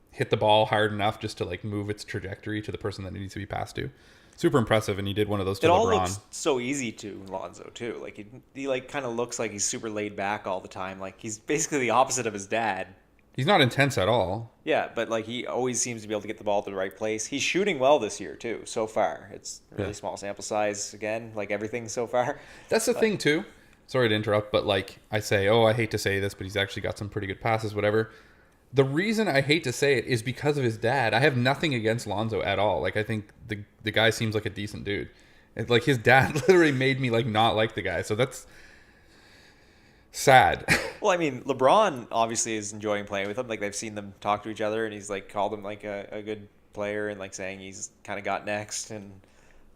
hit the ball hard enough just to like move its trajectory to the person that it needs to be passed to. Super impressive, and he did one of those to It LeBron. all looks so easy to Lonzo too. Like he like kind of looks like he's super laid back all the time. Like he's basically the opposite of his dad. He's not intense at all. Yeah, but like he always seems to be able to get the ball to the right place. He's shooting well this year too. So far, it's a really small sample size again, like everything so far. That's the thing too. Sorry to interrupt, but like I say, I hate to say this, but he's actually got some pretty good passes, whatever. The reason I hate to say it is because of his dad. I have nothing against Lonzo at all. Like I think the guy seems like a decent dude. It's like his dad literally made me like not like the guy. So that's sad. Well, I mean, LeBron obviously is enjoying playing with him. Like they've seen them talk to each other, and he's like called him like a good player, and like saying he's kind of got next, and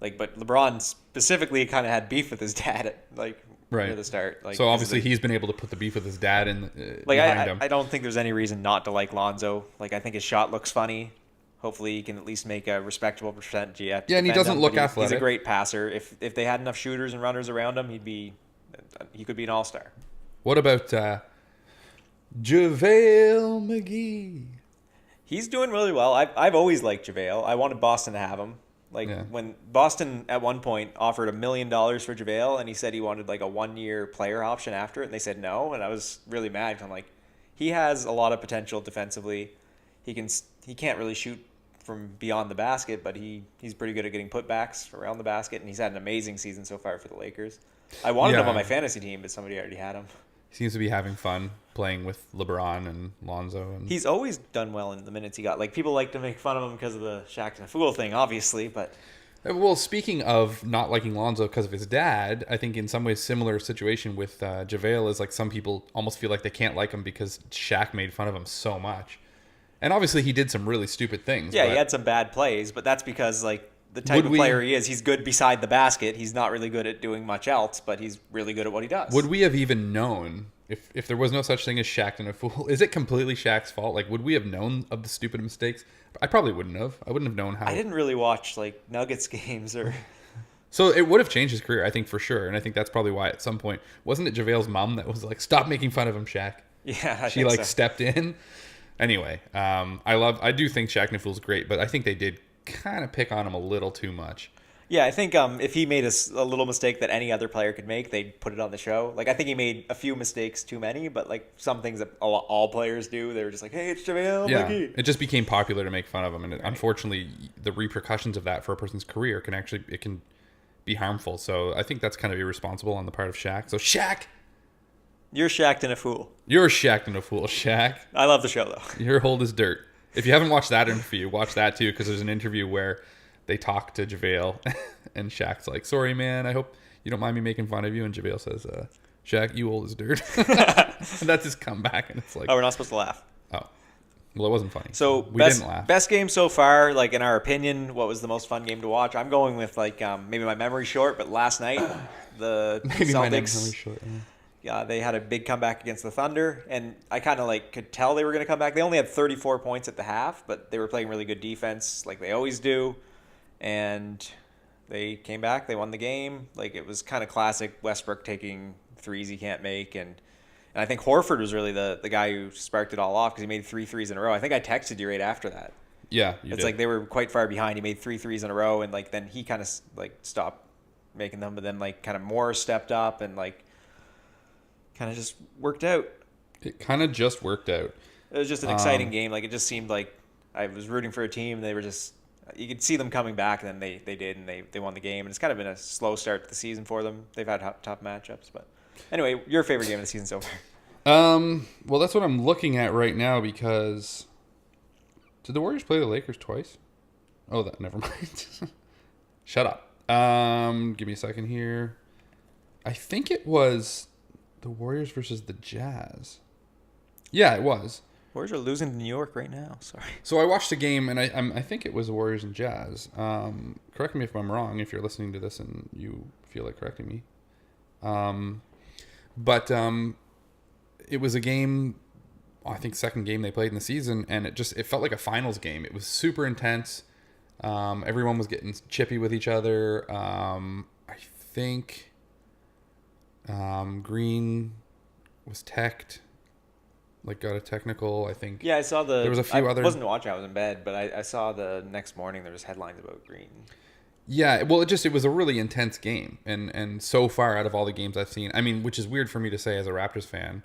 like. But LeBron specifically kind of had beef with his dad at like near the start. Like so obviously he's been able to put the beef with his dad in like behind him. I don't think there's any reason not to like Lonzo. Like I think his shot looks funny. Hopefully he can at least make a respectable percentage. Yeah, and he doesn't look athletic. He's a great passer. If they had enough shooters and runners around him, he could be an all-star. What about JaVale McGee? He's doing really well. I've always liked JaVale. I wanted Boston to have him. When Boston at one point offered $1 million for JaVale, and he said he wanted like a 1-year player option after it, and they said no, and I was really mad. I'm like, he has a lot of potential defensively. He can't really shoot from beyond the basket, but he's pretty good at getting putbacks around the basket, and he's had an amazing season so far for the Lakers. I wanted him on my fantasy team, but somebody already had him. He seems to be having fun playing with LeBron and Lonzo. And he's always done well in the minutes he got. Like people like to make fun of him because of the Shaq and Fool thing, obviously, but. Well, speaking of not liking Lonzo because of his dad, I think in some ways similar situation with JaVale is like some people almost feel like they can't like him because Shaq made fun of him so much. And obviously he did some really stupid things. Yeah, he had some bad plays, but that's because like the type of player he is, he's good beside the basket. He's not really good at doing much else, but he's really good at what he does. Would we have even known if there was no such thing as Shaq and a fool? Is it completely Shaq's fault? Like, would we have known of the stupid mistakes? I probably wouldn't have. I wouldn't have known how. I didn't really watch like Nuggets games or. So it would have changed his career, I think, for sure. And I think that's probably why at some point, wasn't it JaVale's mom that was like, stop making fun of him, Shaq? Yeah, she like stepped in. Anyway, I do think Shaq Nifool's great, but I think they did kind of pick on him a little too much. Yeah, I think if he made a little mistake that any other player could make, they'd put it on the show. Like I think he made a few mistakes too many, but like some things that all players do, they were just like, "Hey, it's JaVale McGee." It just became popular to make fun of him, and unfortunately, the repercussions of that for a person's career can be harmful. So I think that's kind of irresponsible on the part of Shaq. So Shaq, you're Shaq and a fool. You're Shaq and a fool, Shaq. I love the show though. You're old as dirt. If you haven't watched that interview, watch that too, because there's an interview where they talk to JaVale, and Shaq's like, "Sorry, man. I hope you don't mind me making fun of you." And JaVale says, "Shaq, you old as dirt." And that's his comeback, and it's like, "Oh, we're not supposed to laugh." Oh, well, it wasn't funny. So we didn't laugh. Best game so far, like in our opinion, what was the most fun game to watch? I'm going with like maybe my memory short, but last night the maybe Celtics. my memory short. Yeah. They had a big comeback against the Thunder, and I kind of like could tell they were going to come back. They only had 34 points at the half, but they were playing really good defense, like they always do, and they came back. They won the game. Like it was kind of classic Westbrook taking threes he can't make, and I think Horford was really the guy who sparked it all off because he made 3 threes in a row. I think I texted you right after that. Yeah, it's like they were quite far behind. He made 3 threes in a row, and like then he kind of like stopped making them, but then like kind of more stepped up and like kind of just worked out. It kind of just worked out. It was just an exciting game. Like it just seemed like I was rooting for a team. They were just, you could see them coming back, and then they did, and they won the game. And it's kind of been a slow start to the season for them. They've had tough matchups, but anyway, your favorite game of the season so far? Well, that's what I'm looking at right now because did the Warriors play the Lakers twice? Oh, never mind. Shut up. Give me a second here. I think it was the Warriors versus the Jazz. Yeah, it was. Warriors are losing to New York right now. Sorry. So I watched the game, and I think it was the Warriors and Jazz. Correct me if I'm wrong if you're listening to this and you feel like correcting me. But it was a game, I think second game they played in the season, and it felt like a finals game. It was super intense. Everyone was getting chippy with each other. I think Green was teched, like got a technical, I think. Yeah, I saw there was a few other. I wasn't watching, I was in bed, but I saw the next morning there was headlines about Green. Yeah, well, it was a really intense game, and so far out of all the games I've seen, I mean, which is weird for me to say as a Raptors fan,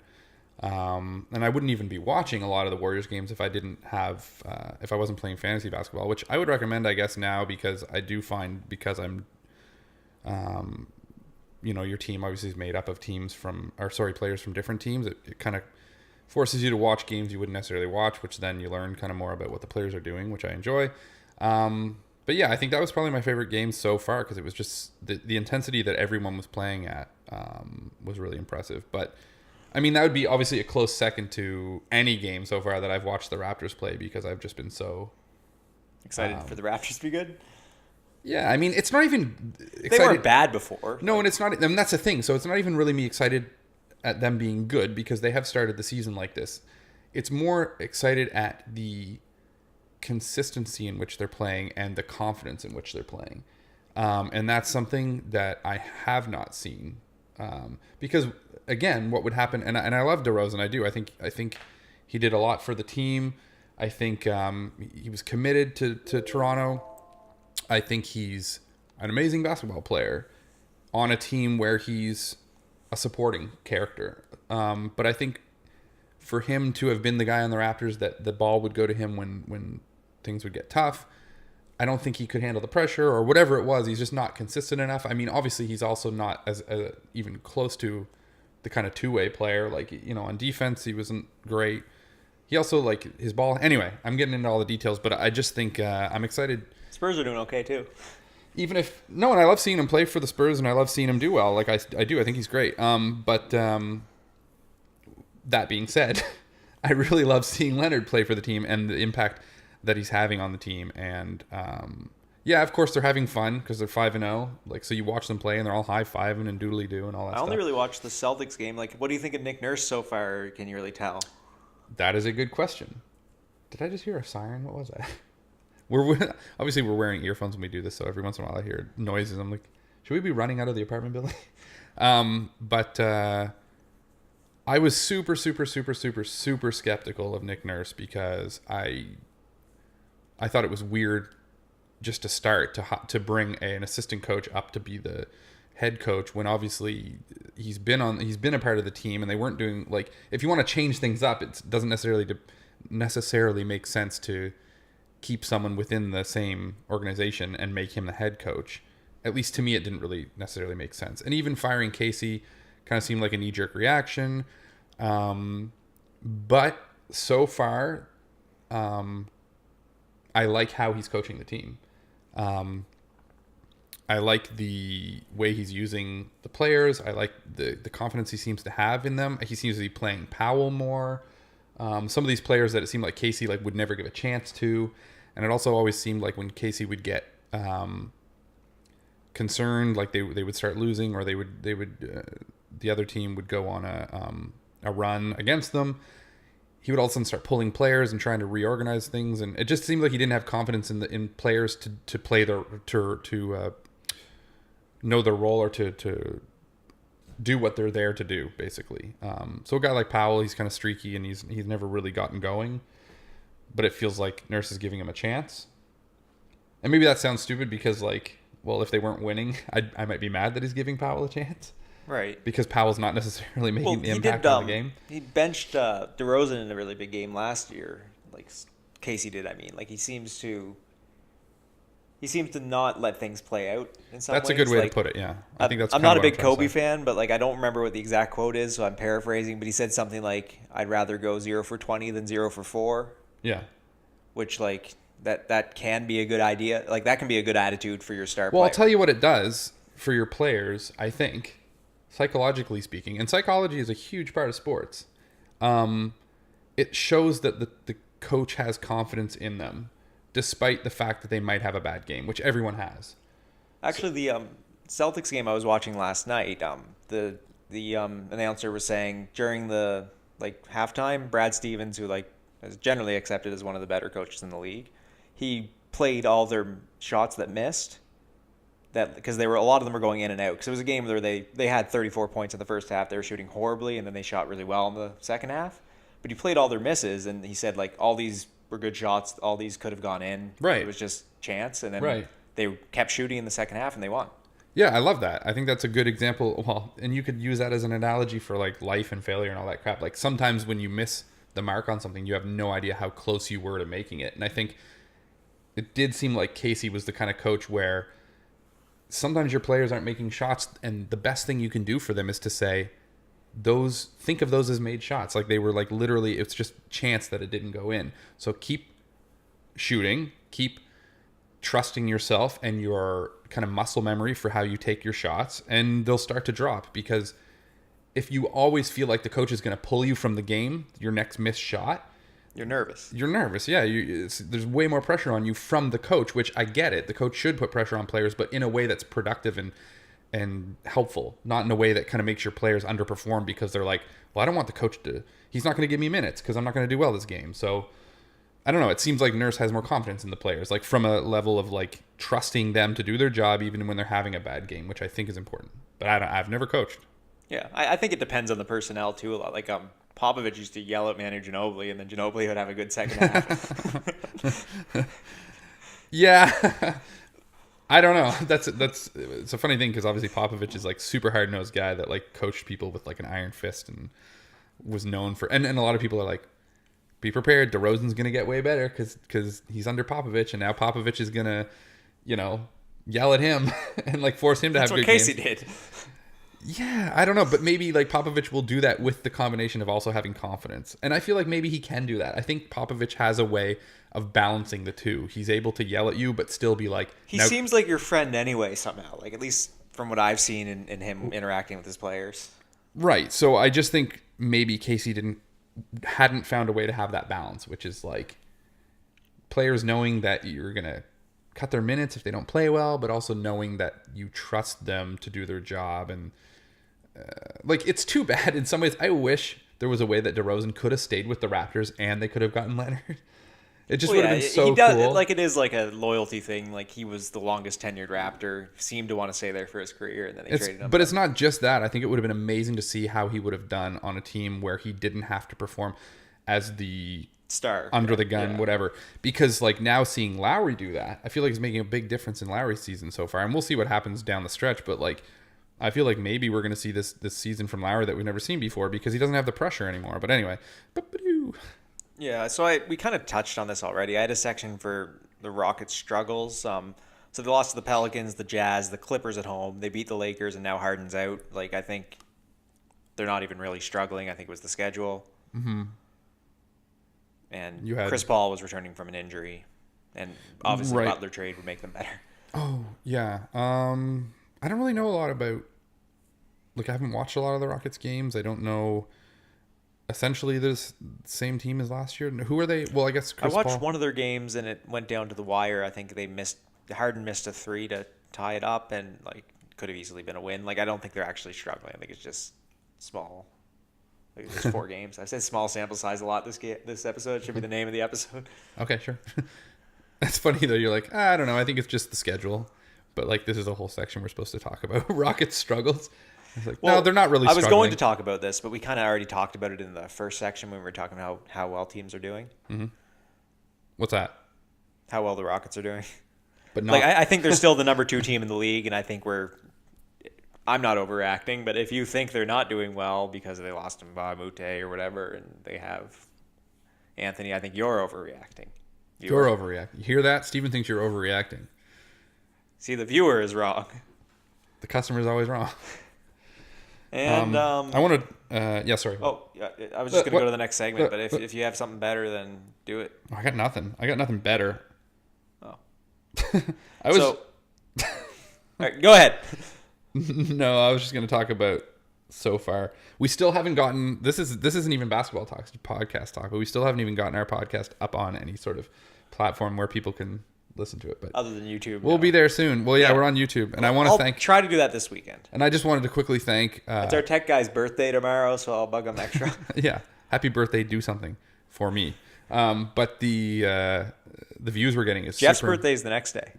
and I wouldn't even be watching a lot of the Warriors games if I didn't have, if I wasn't playing fantasy basketball, which I would recommend, I guess, now because I do find because I'm, your team obviously is made up of players from different teams. It kind of forces you to watch games you wouldn't necessarily watch, which then you learn kind of more about what the players are doing, which I enjoy. But yeah, I think that was probably my favorite game so far because it was just the intensity that everyone was playing at was really impressive. But I mean, that would be obviously a close second to any game so far that I've watched the Raptors play because I've just been so excited for the Raptors to be good. Yeah, I mean, it's not even excited. They weren't bad before. No, and it's not. I mean, that's the thing. So it's not even really me excited at them being good because they have started the season like this. It's more excited at the consistency in which they're playing and the confidence in which they're playing, and that's something that I have not seen. Because again, what would happen? And I love DeRozan. I do. I think he did a lot for the team. I think he was committed to Toronto. I think he's an amazing basketball player on a team where he's a supporting character. But I think for him to have been the guy on the Raptors that the ball would go to him when things would get tough, I don't think he could handle the pressure or whatever it was. He's just not consistent enough. I mean, obviously he's also not as even close to the kind of two-way player. Like, on defense, he wasn't great. He also, like, his ball. Anyway, I'm getting into all the details, but I just think I'm excited. Spurs are doing okay too. And I love seeing him play for the Spurs, and I love seeing him do well. Like I do. I think he's great. But that being said, I really love seeing Leonard play for the team and the impact that he's having on the team. And yeah, of course they're having fun because they're 5-0. Like, so you watch them play and they're all high-fiving and doodly do and all that stuff. I only really watched the Celtics game. Like, what do you think of Nick Nurse so far? Can you really tell? That is a good question. Did I just hear a siren? What was that? Obviously we're wearing earphones when we do this, so every once in a while I hear noises. I'm like, should we be running out of the apartment building? But I was super, super, super, super, super skeptical of Nick Nurse because I thought it was weird just to start to bring an assistant coach up to be the head coach when obviously he's been a part of the team and they weren't doing, like, if you want to change things up, it doesn't necessarily make sense to keep someone within the same organization and make him the head coach. At least to me, it didn't really necessarily make sense. And even firing Casey kind of seemed like a knee-jerk reaction. But so far, I like how he's coaching the team. I like the way he's using the players. I like the confidence he seems to have in them. He seems to be playing Powell more. Some of these players that it seemed like Casey would never give a chance to. And it also always seemed like when Casey would get concerned, like they would start losing or they would the other team would go on a run against them, he would all of a sudden start pulling players and trying to reorganize things, and it just seemed like he didn't have confidence in players to play their to know their role or to do what they're there to do, basically. So a guy like Powell, he's kind of streaky and he's never really gotten going, but it feels like Nurse is giving him a chance. And maybe that sounds stupid because, like, well, if they weren't winning, I might be mad that he's giving Powell a chance. Right. Because Powell's not necessarily making the impact on the game. He benched DeRozan in a really big game last year. Like Casey did, I mean. Like, he seems to not let things play out in some ways. That's a good way like, to put it, yeah. I think that's I'm kind not of a big Kobe fan, but like I don't remember what the exact quote is, so I'm paraphrasing, but he said something like, I'd rather go 0 for 20 than 0 for 4. Yeah. Which, like, that can be a good idea. Like, that can be a good attitude for your star Well, player. I'll tell you what it does for your players, I think, psychologically speaking, and psychology is a huge part of sports. It shows that the coach has confidence in them, despite the fact that they might have a bad game, which everyone has. Actually, the Celtics game I was watching last night, the announcer was saying during the halftime, Brad Stevens, who is generally accepted as one of the better coaches in the league, he played all their shots that missed. Because a lot of them were going in and out. Because it was a game where they had 34 points in the first half. They were shooting horribly, and then they shot really well in the second half. But he played all their misses, and he said all these were good shots. All these could have gone in. Right. It was just chance, and then they kept shooting in the second half, and they won. Yeah, I love that. I think that's a good example. Well, and you could use that as an analogy for life and failure and all that crap. Like sometimes when you miss the mark on something, you have no idea how close you were to making it. And I think it did seem like Casey was the kind of coach where sometimes your players aren't making shots, and the best thing you can do for them is to say, think of those as made shots. Like they were literally, it's just chance that it didn't go in. So keep shooting, keep trusting yourself and your kind of muscle memory for how you take your shots, and they'll start to drop. Because if you always feel like the coach is going to pull you from the game, your next missed shot, you're nervous. You're nervous, yeah. There's way more pressure on you from the coach, which I get it. The coach should put pressure on players, but in a way that's productive and helpful, not in a way that kind of makes your players underperform because they're like, well, I don't want the coach he's not going to give me minutes because I'm not going to do well this game. So I don't know. It seems like Nurse has more confidence in the players, from a level of trusting them to do their job even when they're having a bad game, which I think is important. But I've never coached. Yeah, I think it depends on the personnel too a lot. Popovich used to yell at Manu Ginobili, and then Ginobili would have a good second half. Yeah, I don't know. It's a funny thing because obviously Popovich is super hard nosed guy that coached people with an iron fist and was known for. And a lot of people are be prepared. DeRozan's gonna get way better because he's under Popovich, and now Popovich is gonna yell at him and force him to have good games. That's what Casey did. Yeah, I don't know, but maybe Popovich will do that with the combination of also having confidence. And I feel like maybe he can do that. I think Popovich has a way of balancing the two. He's able to yell at you, but still be he seems like your friend anyway, somehow. At least from what I've seen in him interacting with his players. Right. So I just think maybe Casey hadn't found a way to have that balance, which is players knowing that you're going to cut their minutes if they don't play well, but also knowing that you trust them to do their job. And it's too bad in some ways. I wish there was a way that DeRozan could have stayed with the Raptors and they could have gotten Leonard. It just would have been so cool. It is a loyalty thing. He was the longest tenured Raptor, seemed to want to stay there for his career, and then they traded him. But it's not just that. I think it would have been amazing to see how he would have done on a team where he didn't have to perform as the star under the gun, whatever. Because now seeing Lowry do that, I feel like it's making a big difference in Lowry's season so far. And we'll see what happens down the stretch. But I feel like maybe we're going to see this season from Lowry that we've never seen before because he doesn't have the pressure anymore. But anyway, yeah. So we kind of touched on this already. I had a section for the Rockets' struggles. So they lost to the Pelicans, the Jazz, the Clippers at home. They beat the Lakers, and now Harden's out. I think they're not even really struggling. I think it was the schedule. Mm-hmm. And Chris Paul was returning from an injury, and obviously the Butler trade would make them better. Oh yeah. I don't really know a lot about. I haven't watched a lot of the Rockets games. I don't know. Essentially, the same team as last year. Who are they? Well, I guess Chris I watched Paul. one of their games, and it went down to the wire. I think Harden missed a 3 to tie it up, and could have easily been a win. I don't think they're actually struggling. I think it's just small. Like there's 4 games. I said small sample size a lot this episode. Should be the name of the episode. Okay, sure. That's funny though. You're like, I don't know. I think it's just the schedule, but like this is a whole section we're supposed to talk about Rockets struggles. It's like, no, they're not really. I was struggling. going to talk about this, but we kind of already talked about it in the first section when we were talking about how well teams are doing. Mm-hmm. What's that? How well the Rockets are doing. But not. Like I think they're still the number 2 team in the league, and I think I'm not overreacting, but if you think they're not doing well because they lost Mbah Moute or whatever, and they have Anthony, I think you're overreacting. You're overreacting. You hear that? Steven thinks you're overreacting. See, the viewer is wrong. The customer's always wrong. And I want to. Yeah, sorry. Oh, yeah, I was just going to go to the next segment, but if you have something better, then do it. I got nothing. I got nothing better. Oh. I was. All right, go ahead. No, I was just going to talk about so far. We still haven't gotten. This isn't even basketball talk. It's podcast talk, but we still haven't even gotten our podcast up on any sort of platform where people can listen to it. But other than YouTube, we'll be there soon. Well, yeah, we're on YouTube, and I want to thank. Try to do that this weekend. And I just wanted to quickly thank. It's our tech guy's birthday tomorrow, so I'll bug him extra. Yeah, happy birthday! Do something for me. But the views we're getting is Jeff's birthday is the next day.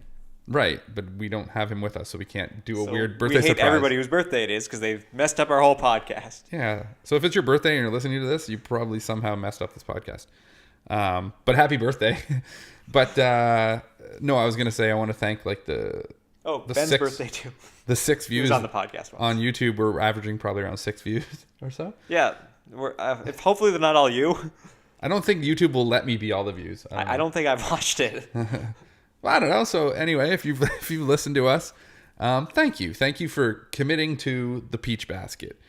Right, but we don't have him with us, so we can't do a weird birthday surprise. We hate surprise. everybody whose birthday it is because they've messed up our whole podcast. Yeah, so if it's your birthday and you're listening to this, you probably somehow messed up this podcast. But happy birthday! But no, I was gonna say I want to thank like the Ben's birthday too. The 6 views he was on the podcast once. On YouTube. We're averaging probably around 6 views or so. Yeah, we're if hopefully they're not all you. I don't think YouTube will let me be all the views. I don't think I've watched it. Well, I don't know. So anyway, if you've listened to us, thank you for committing to the Peach Basket,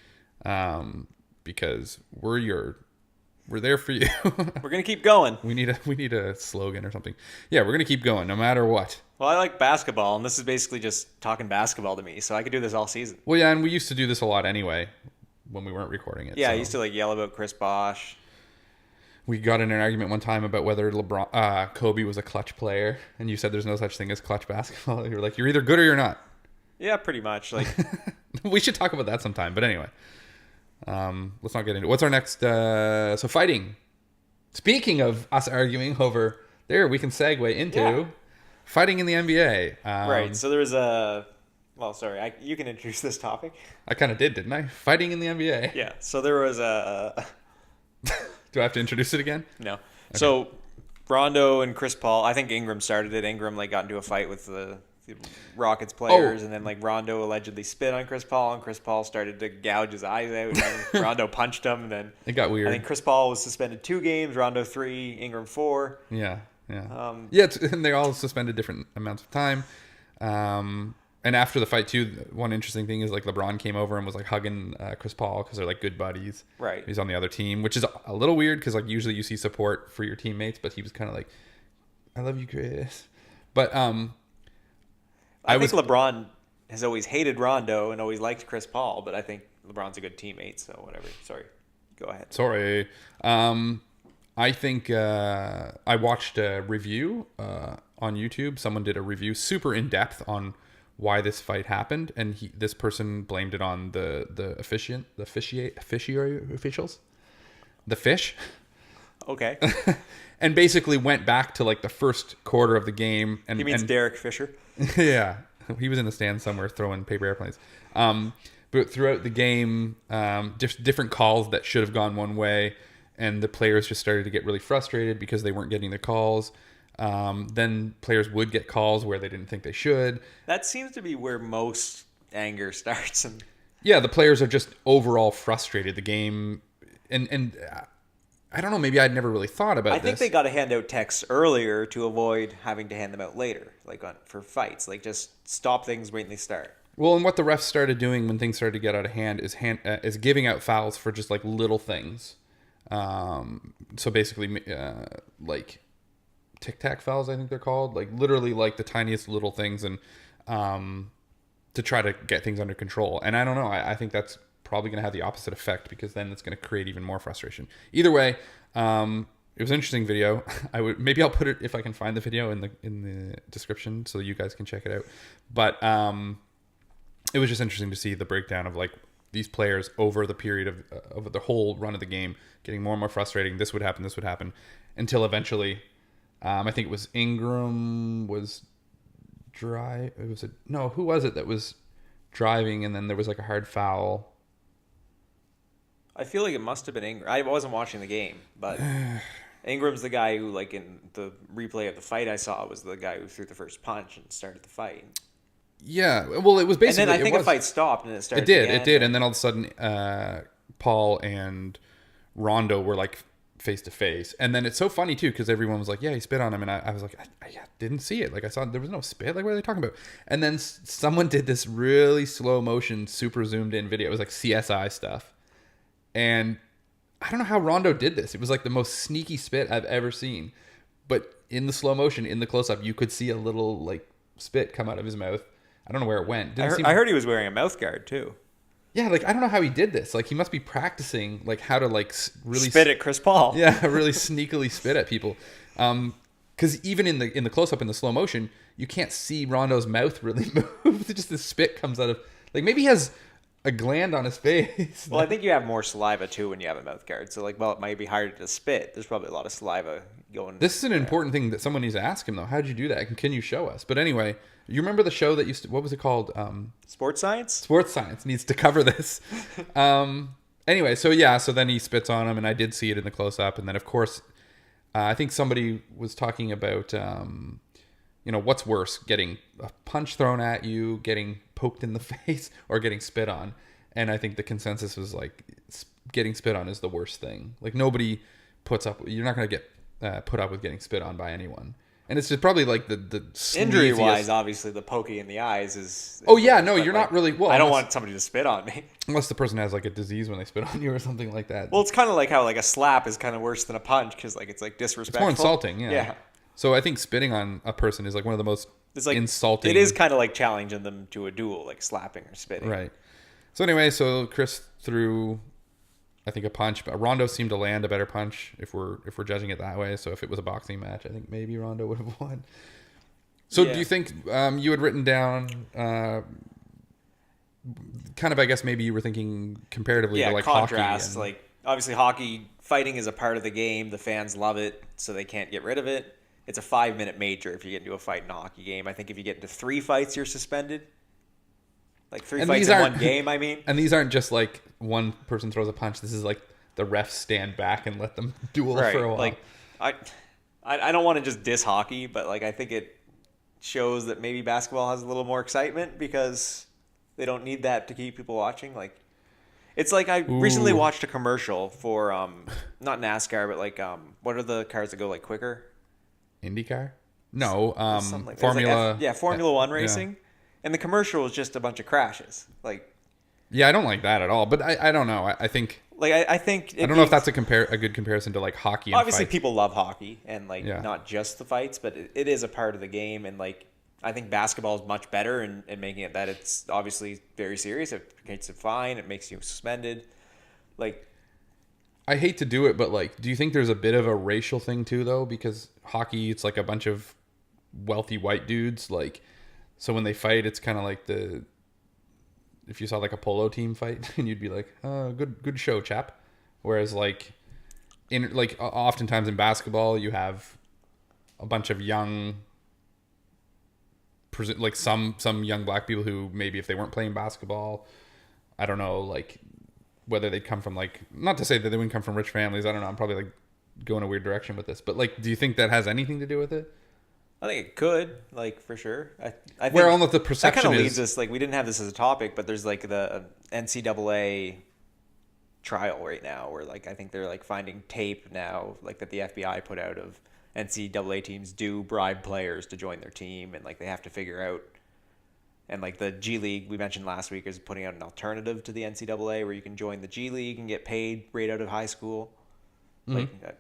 because we're there for you. We're gonna keep going. We need a slogan or something. Yeah, we're gonna keep going no matter what. Well, I like basketball, and this is basically just talking basketball to me, so I could do this all season. Well, yeah, and we used to do this a lot anyway when we weren't recording it. Yeah, so. I used to like yell about Chris Bosh. We got in an argument one time about whether Kobe was a clutch player, and you said there's no such thing as clutch basketball. You were like, you're either good or you're not. Yeah, pretty much. Like, we should talk about that sometime. But anyway, let's not get into it. What's our next? So fighting. Speaking of us arguing over there, we can segue into fighting in the NBA. Right. So there was a. Well, sorry. You can introduce this topic. I kind of didn't I? Fighting in the NBA. Yeah. So there was a. Do I have to introduce it again? No. Okay. So Rondo and Chris Paul, I think Ingram started it. Ingram like got into a fight with the Rockets players, and then like Rondo allegedly spit on Chris Paul, and Chris Paul started to gouge his eyes out, and Rondo punched him, and then it got weird. I think Chris Paul was suspended 2 games, Rondo 3, Ingram 4. Yeah. Yeah, and they all suspended different amounts of time. And after the fight too, one interesting thing is like LeBron came over and was like hugging Chris Paul because they're like good buddies. Right. He's on the other team, which is a little weird because like usually you see support for your teammates, but he was kind of like, "I love you, Chris." But I think LeBron has always hated Rondo and always liked Chris Paul, but I think LeBron's a good teammate, so whatever. Sorry, go ahead. Sorry. I think I watched a review on YouTube. Someone did a review super in depth on why this fight happened, and this person blamed it on the officials, the fish. Okay. And basically went back to like the first quarter of the game. And he means Derek Fisher. Yeah, he was in the stand somewhere throwing paper airplanes. But throughout the game, different calls that should have gone one way, and the players just started to get really frustrated because they weren't getting the calls. Then players would get calls where they didn't think they should. That seems to be where most anger starts. Yeah, the players are just overall frustrated. The game, and I don't know, maybe I'd never really thought about this. I think they got to hand out texts earlier to avoid having to hand them out later, like for fights. Like just stop things when they start. Well, and what the refs started doing when things started to get out of hand is giving out fouls for just like little things. So basically, like tic-tac fouls, I think they're called, like literally like the tiniest little things, and to try to get things under control. And I don't know, I think that's probably going to have the opposite effect, because then it's going to create even more frustration. Either way, it was an interesting video. Maybe I'll put it, if I can find the video, in the description so you guys can check it out. But it was just interesting to see the breakdown of like these players over the period of the whole run of the game, getting more and more frustrating. This would happen, until eventually, I think it was Ingram was dry. Who was it that was driving, and then there was like a hard foul. I feel like it must have been Ingram. I wasn't watching the game, but Ingram's the guy who, like, in the replay of the fight I saw, was the guy who threw the first punch and started the fight. Yeah, well, it was basically. And then I think a fight stopped and it started. It did, and then all of a sudden, Paul and Rondo were like face to face, and then it's so funny too because everyone was like, "Yeah, he spit on him," and I was like, I didn't see it. Like I saw there was no spit. Like what are they talking about? And then someone did this really slow motion, super zoomed in video. It was like CSI stuff, and I don't know how Rondo did this. It was like the most sneaky spit I've ever seen, but in the slow motion, in the close up, you could see a little like spit come out of his mouth. I don't know where it went. I heard he was wearing a mouth guard too. Yeah, like I don't know how he did this. Like he must be practicing like how to like really spit at Chris Paul. Yeah, really sneakily spit at people. Because even in the close up in the slow motion, you can't see Rondo's mouth really move. Just the spit comes out of like maybe he has a gland on his face. Well, I think you have more saliva too when you have a mouth guard. So like, well, it might be harder to spit. There's probably a lot of saliva going. This is an important thing that someone needs to ask him though. How did you do that? Can you show us? But anyway. You remember the show that used to, what was it called? Sports Science? Sports Science needs to cover this. Anyway, so then he spits on him, and I did see it in the close-up. And then, of course, I think somebody was talking about, what's worse, getting a punch thrown at you, getting poked in the face, or getting spit on. And I think the consensus was, like, getting spit on is the worst thing. Like, nobody puts up, you're not going to get put up with getting spit on by anyone. And it's just probably like the injury wise, obviously the poking in the eyes is. Oh yeah, no, you're not really. Well, I don't want somebody to spit on me unless the person has like a disease when they spit on you or something like that. Well, it's kind of like how like a slap is kind of worse than a punch because like it's like disrespectful. It's more insulting, yeah. Yeah. So I think spitting on a person is like one of the most insulting. It is kind of like challenging them to a duel, like slapping or spitting. Right. So anyway, Chris threw, I think, a punch, but Rondo seemed to land a better punch if we're judging it that way. So if it was a boxing match, I think maybe Rondo would have won. So do you think you had written down kind of, I guess maybe you were thinking comparatively to like contrast, hockey. Like obviously hockey, fighting is a part of the game. The fans love it, so they can't get rid of it. It's a 5-minute major if you get into a fight in a hockey game. I think if you get into 3 fights, you're suspended. Like 3 fights in one game, I mean. And these aren't just like one person throws a punch. This is like the refs stand back and let them duel for a while. Like, I don't want to just diss hockey, but like I think it shows that maybe basketball has a little more excitement because they don't need that to keep people watching. Like, it's like I recently watched a commercial for not NASCAR, but like what are the cars that go like quicker? IndyCar? No, like Formula. Formula One racing. Yeah. And the commercial was just a bunch of crashes. Like, yeah, I don't like that at all. But I don't know. I think like I think I don't know if that's a good comparison to like hockey. And obviously, fights. people love hockey and like not just the fights, but it is a part of the game. And like I think basketball is much better in making it that it's obviously very serious. It creates a fine. It makes you suspended. Like, I hate to do it, but like, do you think there's a bit of a racial thing too, though? Because hockey, it's like a bunch of wealthy white dudes, like. So when they fight, it's kind of like if you saw like a polo team fight, and you'd be like, "Oh, good show, chap." Whereas like oftentimes in basketball, you have a bunch of young, like some young black people who maybe if they weren't playing basketball, I don't know, like whether they'd come from like, not to say that they wouldn't come from rich families. I don't know. I'm probably like going a weird direction with this, but like, do you think that has anything to do with it? I think it could, like, for sure. I think where all of the perception that kind of leads us, like, we didn't have this as a topic, but there's like the NCAA trial right now where like I think they're like finding tape now, like that the FBI put out of NCAA teams do bribe players to join their team, and like they have to figure out. And like the G League we mentioned last week is putting out an alternative to the NCAA where you can join the G League and get paid right out of high school. Mm-hmm. Like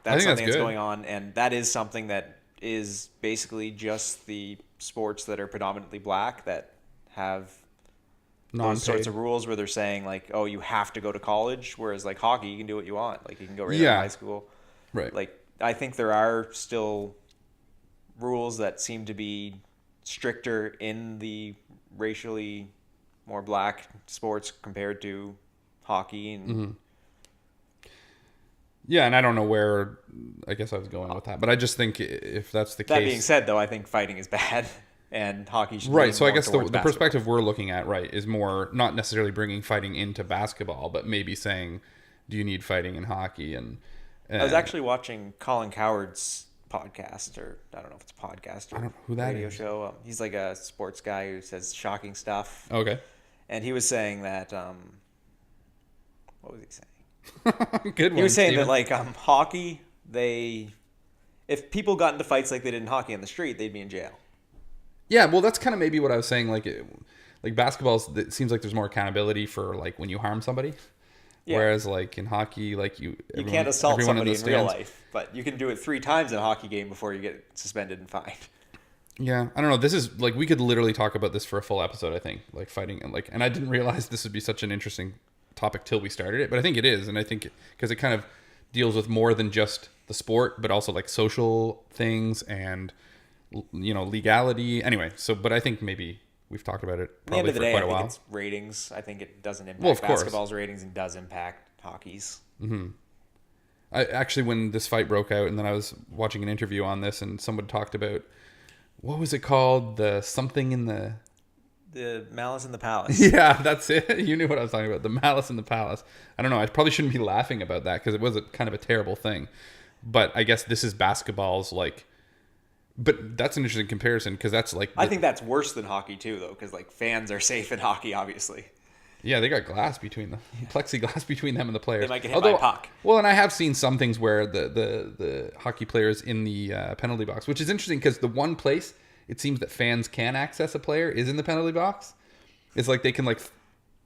that's something that's going on, and that is something that is basically just the sports that are predominantly black that have those sorts of rules where they're saying like, oh, you have to go to college, whereas like hockey, you can do what you want. Like you can go right out of high school. Right. Like I think there are still rules that seem to be stricter in the racially more black sports compared to hockey. And Yeah, and I don't know where I guess I was going with that, but I just think if that's the that case. being said, though, I think fighting is bad, and hockey should Right, lean so I more guess the towards basketball. perspective we're looking at, right, is more not necessarily bringing fighting into basketball, but maybe saying, do you need fighting in hockey? And I was actually watching Colin Cowherd's podcast, or I don't know if it's a podcast or I don't know who that radio is. show. He's like a sports guy who says shocking stuff. Okay. And he was saying that, what was he saying? Good one. He was saying Steven. that like hockey, if people got into fights like they did in hockey on the street, they'd be in jail. Yeah, well, that's kind of maybe what I was saying. Like basketball, it seems like there's more accountability for like when you harm somebody. Yeah. Whereas like in hockey, like you Can't assault everyone somebody the in real stands- life, but you can do it 3 times in a hockey game before you get suspended and fined. Yeah, I don't know. This is like we could literally talk about this for a full episode. I think like fighting and I didn't realize this would be such an interesting topic till we started it, but I think it is, and I think because it kind of deals with more than just the sport, but also like social things and legality. Anyway, but I think maybe we've talked about it At the end probably of the for day, quite I a think while. it's ratings. I think it doesn't impact Well, of course. basketball's ratings and does impact hockey's. I actually, when this fight broke out, and then I was watching an interview on this, and someone talked about what was it called, the something in the. The Malice in the Palace. Yeah, that's it. You knew what I was talking about. The Malice in the Palace. I don't know. I probably shouldn't be laughing about that because it was kind of a terrible thing. But I guess this is basketball's like. But that's an interesting comparison because that's like. I think that's worse than hockey too, though, because like fans are safe in hockey, obviously. Yeah, they got glass between them, plexiglass between them and the players. They might get hit by a puck. Well, and I have seen some things where the hockey players in the penalty box, which is interesting because the one place it seems that fans can access a player is in the penalty box. It's like they can like.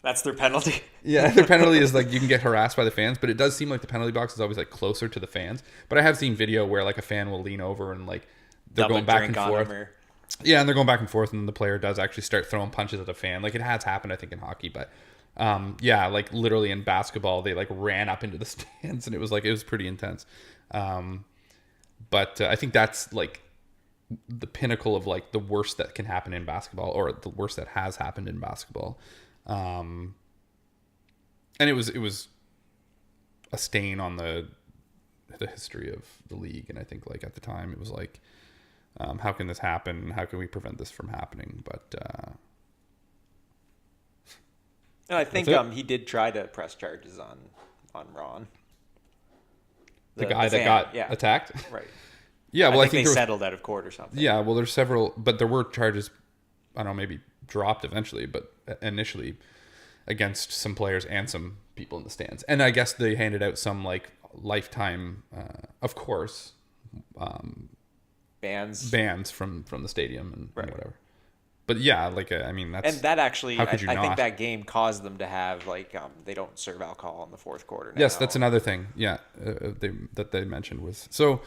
That's their penalty. Yeah, their penalty is like you can get harassed by the fans, but it does seem like the penalty box is always like closer to the fans. But I have seen video where like a fan will lean over and like they're Double going back drink and on forth. them or- Yeah, and they're going back and forth, and the player does actually start throwing punches at a fan. Like it has happened, I think, in hockey, but yeah, like literally in basketball, they like ran up into the stands, and it was pretty intense. But I think that's like the pinnacle of like the worst that can happen in basketball, or the worst that has happened in basketball. And it was a stain on the history of the league, and I think like at the time it was like. How can this happen? How can we prevent this from happening? But And I think That's it. he did try to press charges on Ron. the guy that fan, got yeah. attacked. Right. Yeah, well, I think they there was, settled out of court or something. yeah, well, there's several, but there were charges. I don't know, maybe dropped eventually, but initially against some players and some people in the stands. And I guess they handed out some like lifetime, of course, bans from the stadium and Right. whatever. But yeah, like I mean that's And that actually, how I could you think not? that game caused them to have like they don't serve alcohol in the fourth quarter. Now. Yes, that's another thing. Yeah, they mentioned was so.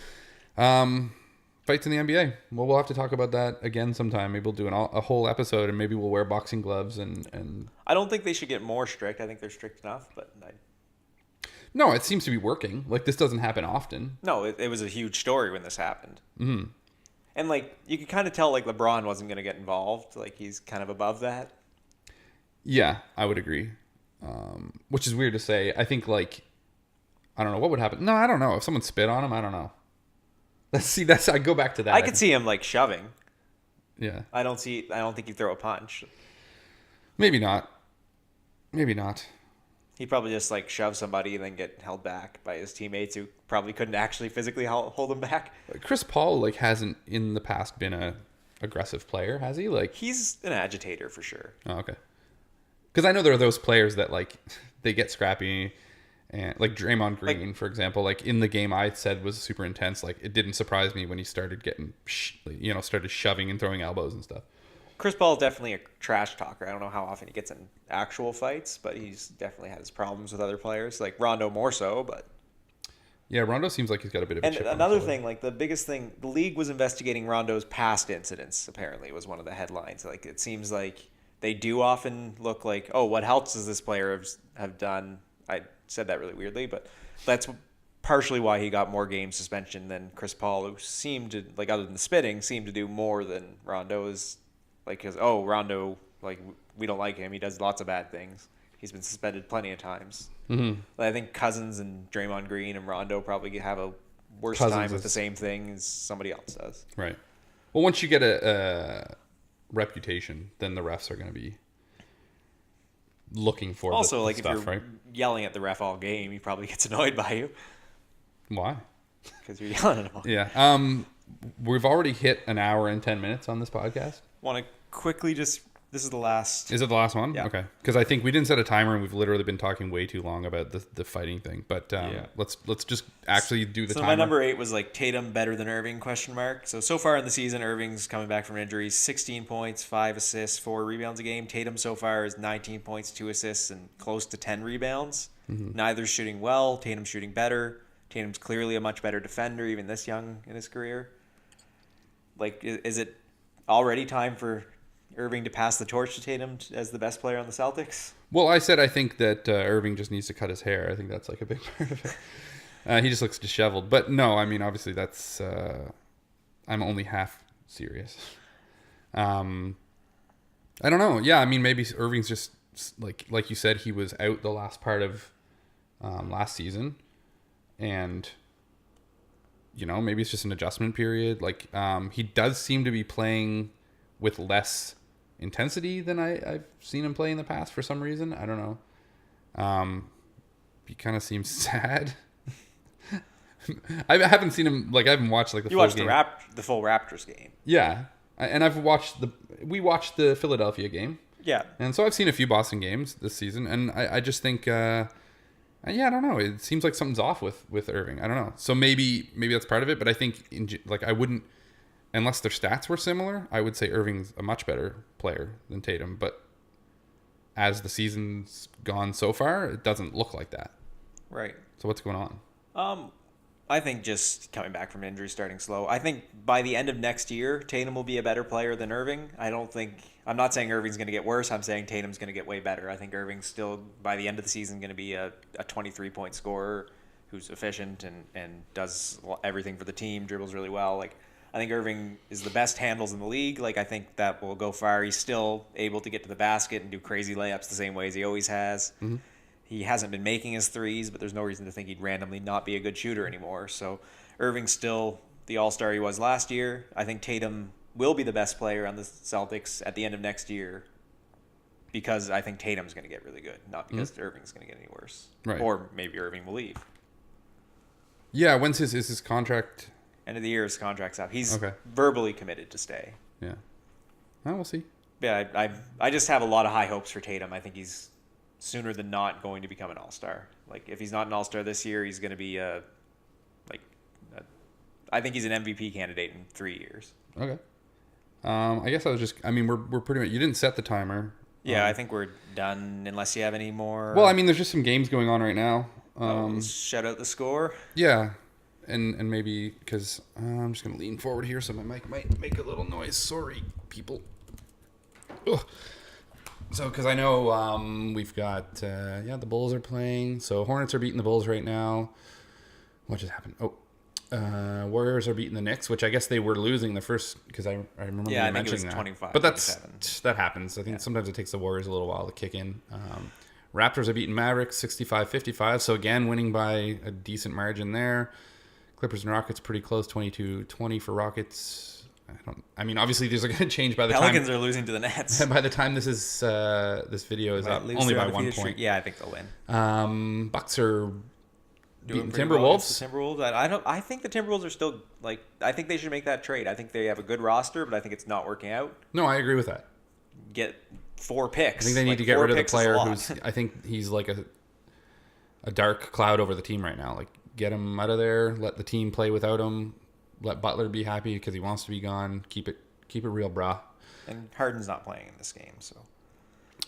Fights in the NBA. Well, we'll have to talk about that again sometime. Maybe we'll do a whole episode, and maybe we'll wear boxing gloves and. I don't think they should get more strict. I think they're strict enough, but No, it seems to be working. Like this doesn't happen often. no, it was a huge story when this happened. Mm-hmm. And like you could kind of tell, like LeBron wasn't going to get involved. Like he's kind of above that. Yeah, I would agree. Which is weird to say. I think like, I don't know what would happen. No, I don't know. If someone spit on him, I don't know. Let's see. I go back to that. I could see him like shoving. Yeah. I don't think he'd throw a punch. Maybe not. Maybe not. He'd probably just like shove somebody and then get held back by his teammates who probably couldn't actually physically hold him back. Chris Paul like hasn't in the past been a aggressive player, has he? Like He's an agitator for sure. oh, okay. Because I know there are those players that like they get scrappy, and like Draymond Green, for example, like in the game I said was super intense. Like it didn't surprise me when he started getting, started shoving and throwing elbows and stuff. Chris Paul is definitely a trash talker. I don't know how often he gets in actual fights, but he's definitely had his problems with other players, like Rondo more so. But Yeah, Rondo seems like he's got a bit of a and chip on another his shoulder. thing, like the biggest thing, the league was investigating Rondo's past incidents. Apparently, was one of the headlines. Like it seems like they do often look like, oh, what else does this player have done? I said that really weirdly, but that's partially why he got more game suspension than Chris Paul, who seemed to, like other than the spitting, seemed to do more than Rondo is. Like, because Rondo Like, we don't like him. He does lots of bad things. He's been suspended plenty of times. Mm-hmm. I think Cousins and Draymond Green and Rondo probably have a worse Cousins time with is- the same thing as somebody else does. Right. Well, once you get a reputation, then the refs are going to be looking for Also, the like, stuff, if you're right? yelling at the ref all game, he probably gets annoyed by you Why? because you're yelling at him all. Yeah. We've already hit an hour and 10 minutes on this podcast. Want to quickly just... This is the last... Is it the last one? Yeah. Okay. Because I think we didn't set a timer, and we've literally been talking way too long about the fighting thing. But Yeah. let's just actually do the So timer. my number 8 was like Tatum better than Irving ? So far in the season, Irving's coming back from injury, 16 points, 5 assists, 4 rebounds a game. Tatum so far is 19 points, 2 assists, and close to 10 rebounds. Neither's shooting well. Tatum's shooting better. Tatum's clearly a much better defender, even this young in his career. Like, is it already time for Irving to pass the torch to Tatum as the best player on the Celtics? Well, I said I think that Irving just needs to cut his hair. I think that's like a big part of it. He just looks disheveled. But no, I mean, obviously that's... I'm only half serious. I don't know. Yeah, I mean, maybe Irving's just... Like you said, he was out the last part of last season. And... maybe it's just an adjustment period. Like, he does seem to be playing with less intensity than I've seen him play in the past for some reason. I don't know. He kind of seems sad. I haven't seen him, like, I haven't watched like the You full watched game. the full Raptors game. Yeah. And I've watched we watched the Philadelphia game. Yeah. And so I've seen a few Boston games this season, and I just think I don't know. It seems like something's off with Irving. I don't know. So maybe that's part of it, but I think I wouldn't, unless their stats were similar, I would say Irving's a much better player than Tatum. But as the season's gone so far, it doesn't look like that. Right. So what's going on? I think just coming back from injury, starting slow. I think by the end of next year, Tatum will be a better player than Irving. I'm not saying Irving's going to get worse. I'm saying Tatum's going to get way better. I think Irving's still, by the end of the season, going to be a 23-point scorer who's efficient and does everything for the team, dribbles really well. Like, I think Irving is the best handles in the league. Like, I think that will go far. He's still able to get to the basket and do crazy layups the same way as he always has. Mm-hmm. He hasn't been making his threes, but there's no reason to think he'd randomly not be a good shooter anymore. So Irving's still the all-star he was last year. I think Tatum will be the best player on the Celtics at the end of next year because I think Tatum's going to get really good, not because Irving's going to get any worse. Right. Or maybe Irving will leave. Yeah, when's his contract? End of the year, his contract's up. He's Okay. verbally committed to stay. Yeah. Well, we'll see. Yeah, I just have a lot of high hopes for Tatum. I think he's sooner than not going to become an all-star. Like, if he's not an all-star this year, he's going to be I think he's an MVP candidate in 3 years. Okay. I guess we're pretty much, you didn't set the timer. Yeah, I think we're done unless you have any more. Well, I mean, there's just some games going on right now. Shout out the score. Yeah. And maybe, because I'm just going to lean forward here so my mic might make a little noise. Sorry, people. Ugh. So, because I know we've got, the Bulls are playing. So, Hornets are beating the Bulls right now. What just happened? Warriors are beating the Knicks, which I guess they were losing the first, because I remember Yeah, you I think it was mentioning that. 25, But 27. that happens. I think sometimes it takes the Warriors a little while to kick in. Raptors are beating Mavericks 65-55. So, again, winning by a decent margin there. Clippers and Rockets pretty close, 22-20 for Rockets. Obviously these are going to change by the Pelicans time. are losing to the Nets. By the time this video is up, only by 1 point. Yeah, I think they'll win. Bucks are beating pretty well Timberwolves. against the Timberwolves. I think the Timberwolves are still I think they should make that trade. I think they have a good roster, but I think it's not working out. No, I agree with that. Get 4 picks. I think they need to get 4 rid of the picks is a player lot. who's. I think he's like a dark cloud over the team right now. Like, get him out of there. Let the team play without him. Let Butler be happy because he wants to be gone. Keep it real, And Harden's not playing in this game, so.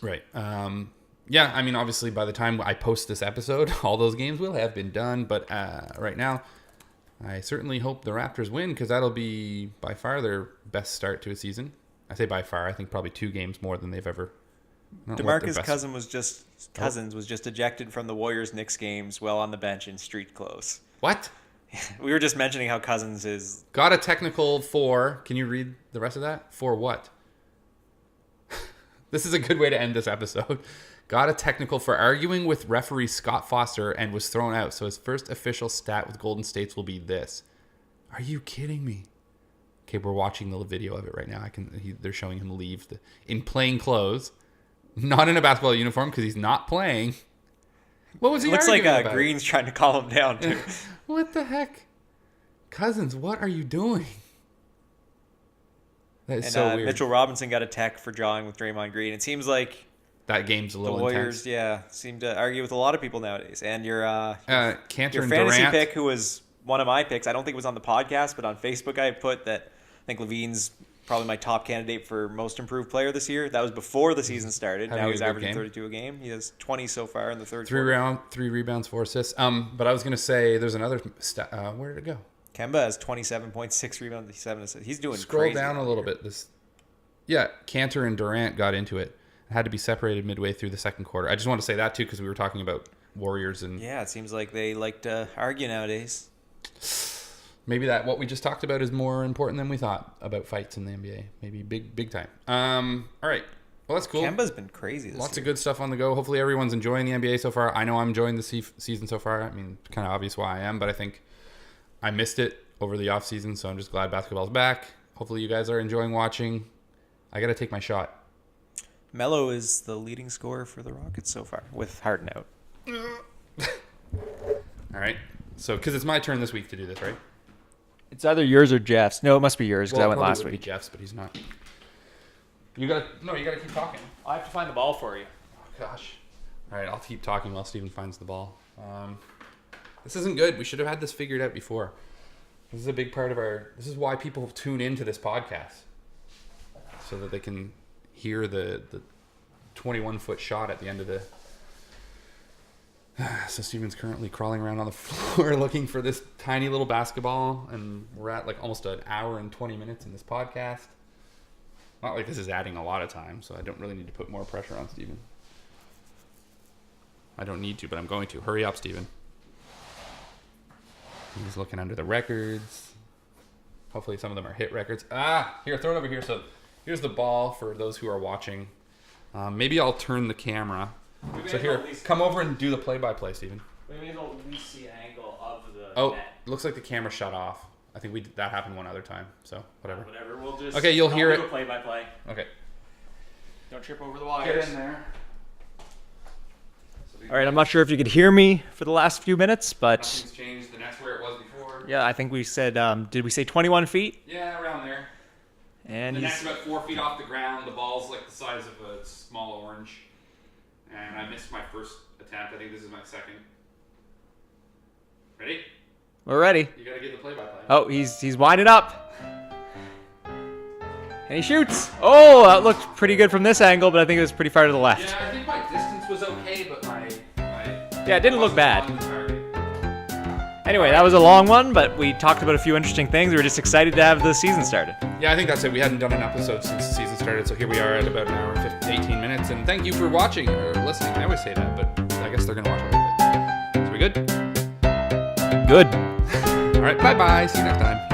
Right. Yeah, obviously by the time I post this episode, all those games will have been done. But right now, I certainly hope the Raptors win because that'll be by far their best start to a season. I say by far. I think probably 2 games more than they've ever. DeMarcus Cousins was just ejected from the Warriors-Knicks games while on the bench in street clothes. What? We were just mentioning how Cousins is... Got a technical for... Can you read the rest of that? For what? This is a good way to end this episode. Got a technical for arguing with referee Scott Foster and was thrown out. So his first official stat with Golden States will be this. Are you kidding me? Okay, we're watching the video of it right now. They're showing him leave in plain clothes, not in a basketball uniform because he's not playing. What was he Looks arguing like about? Green's trying to calm him down too. What the heck? Cousins, what are you doing? That is so weird. Mitchell Robinson got a tech for jawing with Draymond Green. It seems like that game's a the little Warriors, intense. seem to argue with a lot of people nowadays. And your Cantor and fantasy Durant pick, who was one of my picks, I don't think it was on the podcast, but on Facebook I put that I think Levine's probably my top candidate for most improved player this year. That was before the season started. Having now a he's good averaging game. 32 a game. He has 20 so far in the third Three quarter. 3 rebounds, 4 assists. But I was gonna say there's another stat. Where did it go? Kemba has 27.6 rebounds, 7 assists. He's doing Scroll crazy down a little bit. Cantor and Durant got into it. Had to be separated midway through the second quarter. I just want to say that too because we were talking about Warriors and Yeah, it seems like they like to argue nowadays. maybe that what we just talked about is more important than we thought about fights in the NBA. Maybe big time. All right. Well, that's cool. Kemba's been crazy this Lots year. of good stuff on the go. Hopefully everyone's enjoying the NBA so far. I know I'm enjoying the season so far. I mean, it's kind of obvious why I am, but I think I missed it over the off season, so I'm just glad basketball's back. Hopefully you guys are enjoying watching. I got to take my shot. Melo is the leading scorer for the Rockets so far, with Harden out. All right. So, because it's my turn this week to do this, right? It's either yours or Jeff's. No, it must be yours because I went probably last would be week. Jeff's, but he's not. You gotta keep talking. I have to find the ball for you. Oh, gosh. All right, I'll keep talking while Steven finds the ball. This isn't good. We should have had this figured out before. This is a big part of this is why people tune into this podcast. So that they can hear the 21-foot shot at the end of the... So Steven's currently crawling around on the floor looking for this tiny little basketball, and we're at like almost an hour and 20 minutes in this podcast. Not like this is adding a lot of time, so I don't really need to put more pressure on Steven. I don't need to, but I'm going to. Hurry up, Steven. He's looking under the records. Hopefully some of them are hit records. Here, throw it over here. So here's the ball for those who are watching. Maybe I'll turn the camera. So here, come over and do the play-by-play, Steven. We may as well at least see an angle of the Oh, net. looks like the camera shut off. I think that happened one other time, so whatever. Whatever, we'll just... Okay, you'll hear do it. a play-by-play. Okay. Don't trip over the wires. there. All right, I'm not sure if you could hear me for the last few minutes, but Nothing's changed. The net's where it was before. yeah, I think we said, did we say 21 feet? Yeah, around there. And The he's... net's about 4 feet off the ground. The ball's like the size of a small orange. And I missed my first attempt. I think this is my second. Ready? We're ready. You gotta get the play-by-play. Oh, he's winding up. And he shoots. Oh, that looked pretty good from this angle, but I think it was pretty far to the left. Yeah, I think my distance was okay, but my Yeah, it didn't look bad. on the target. Anyway, that was a long one, but we talked about a few interesting things. We were just excited to have the season started. Yeah, I think that's it. We hadn't done an episode since the season started, so here we are at about an hour and 18 minutes. And thank you for watching or listening. I always say that, but I guess they're gonna watch a little bit. So we good? Good. All right, bye-bye. See you next time.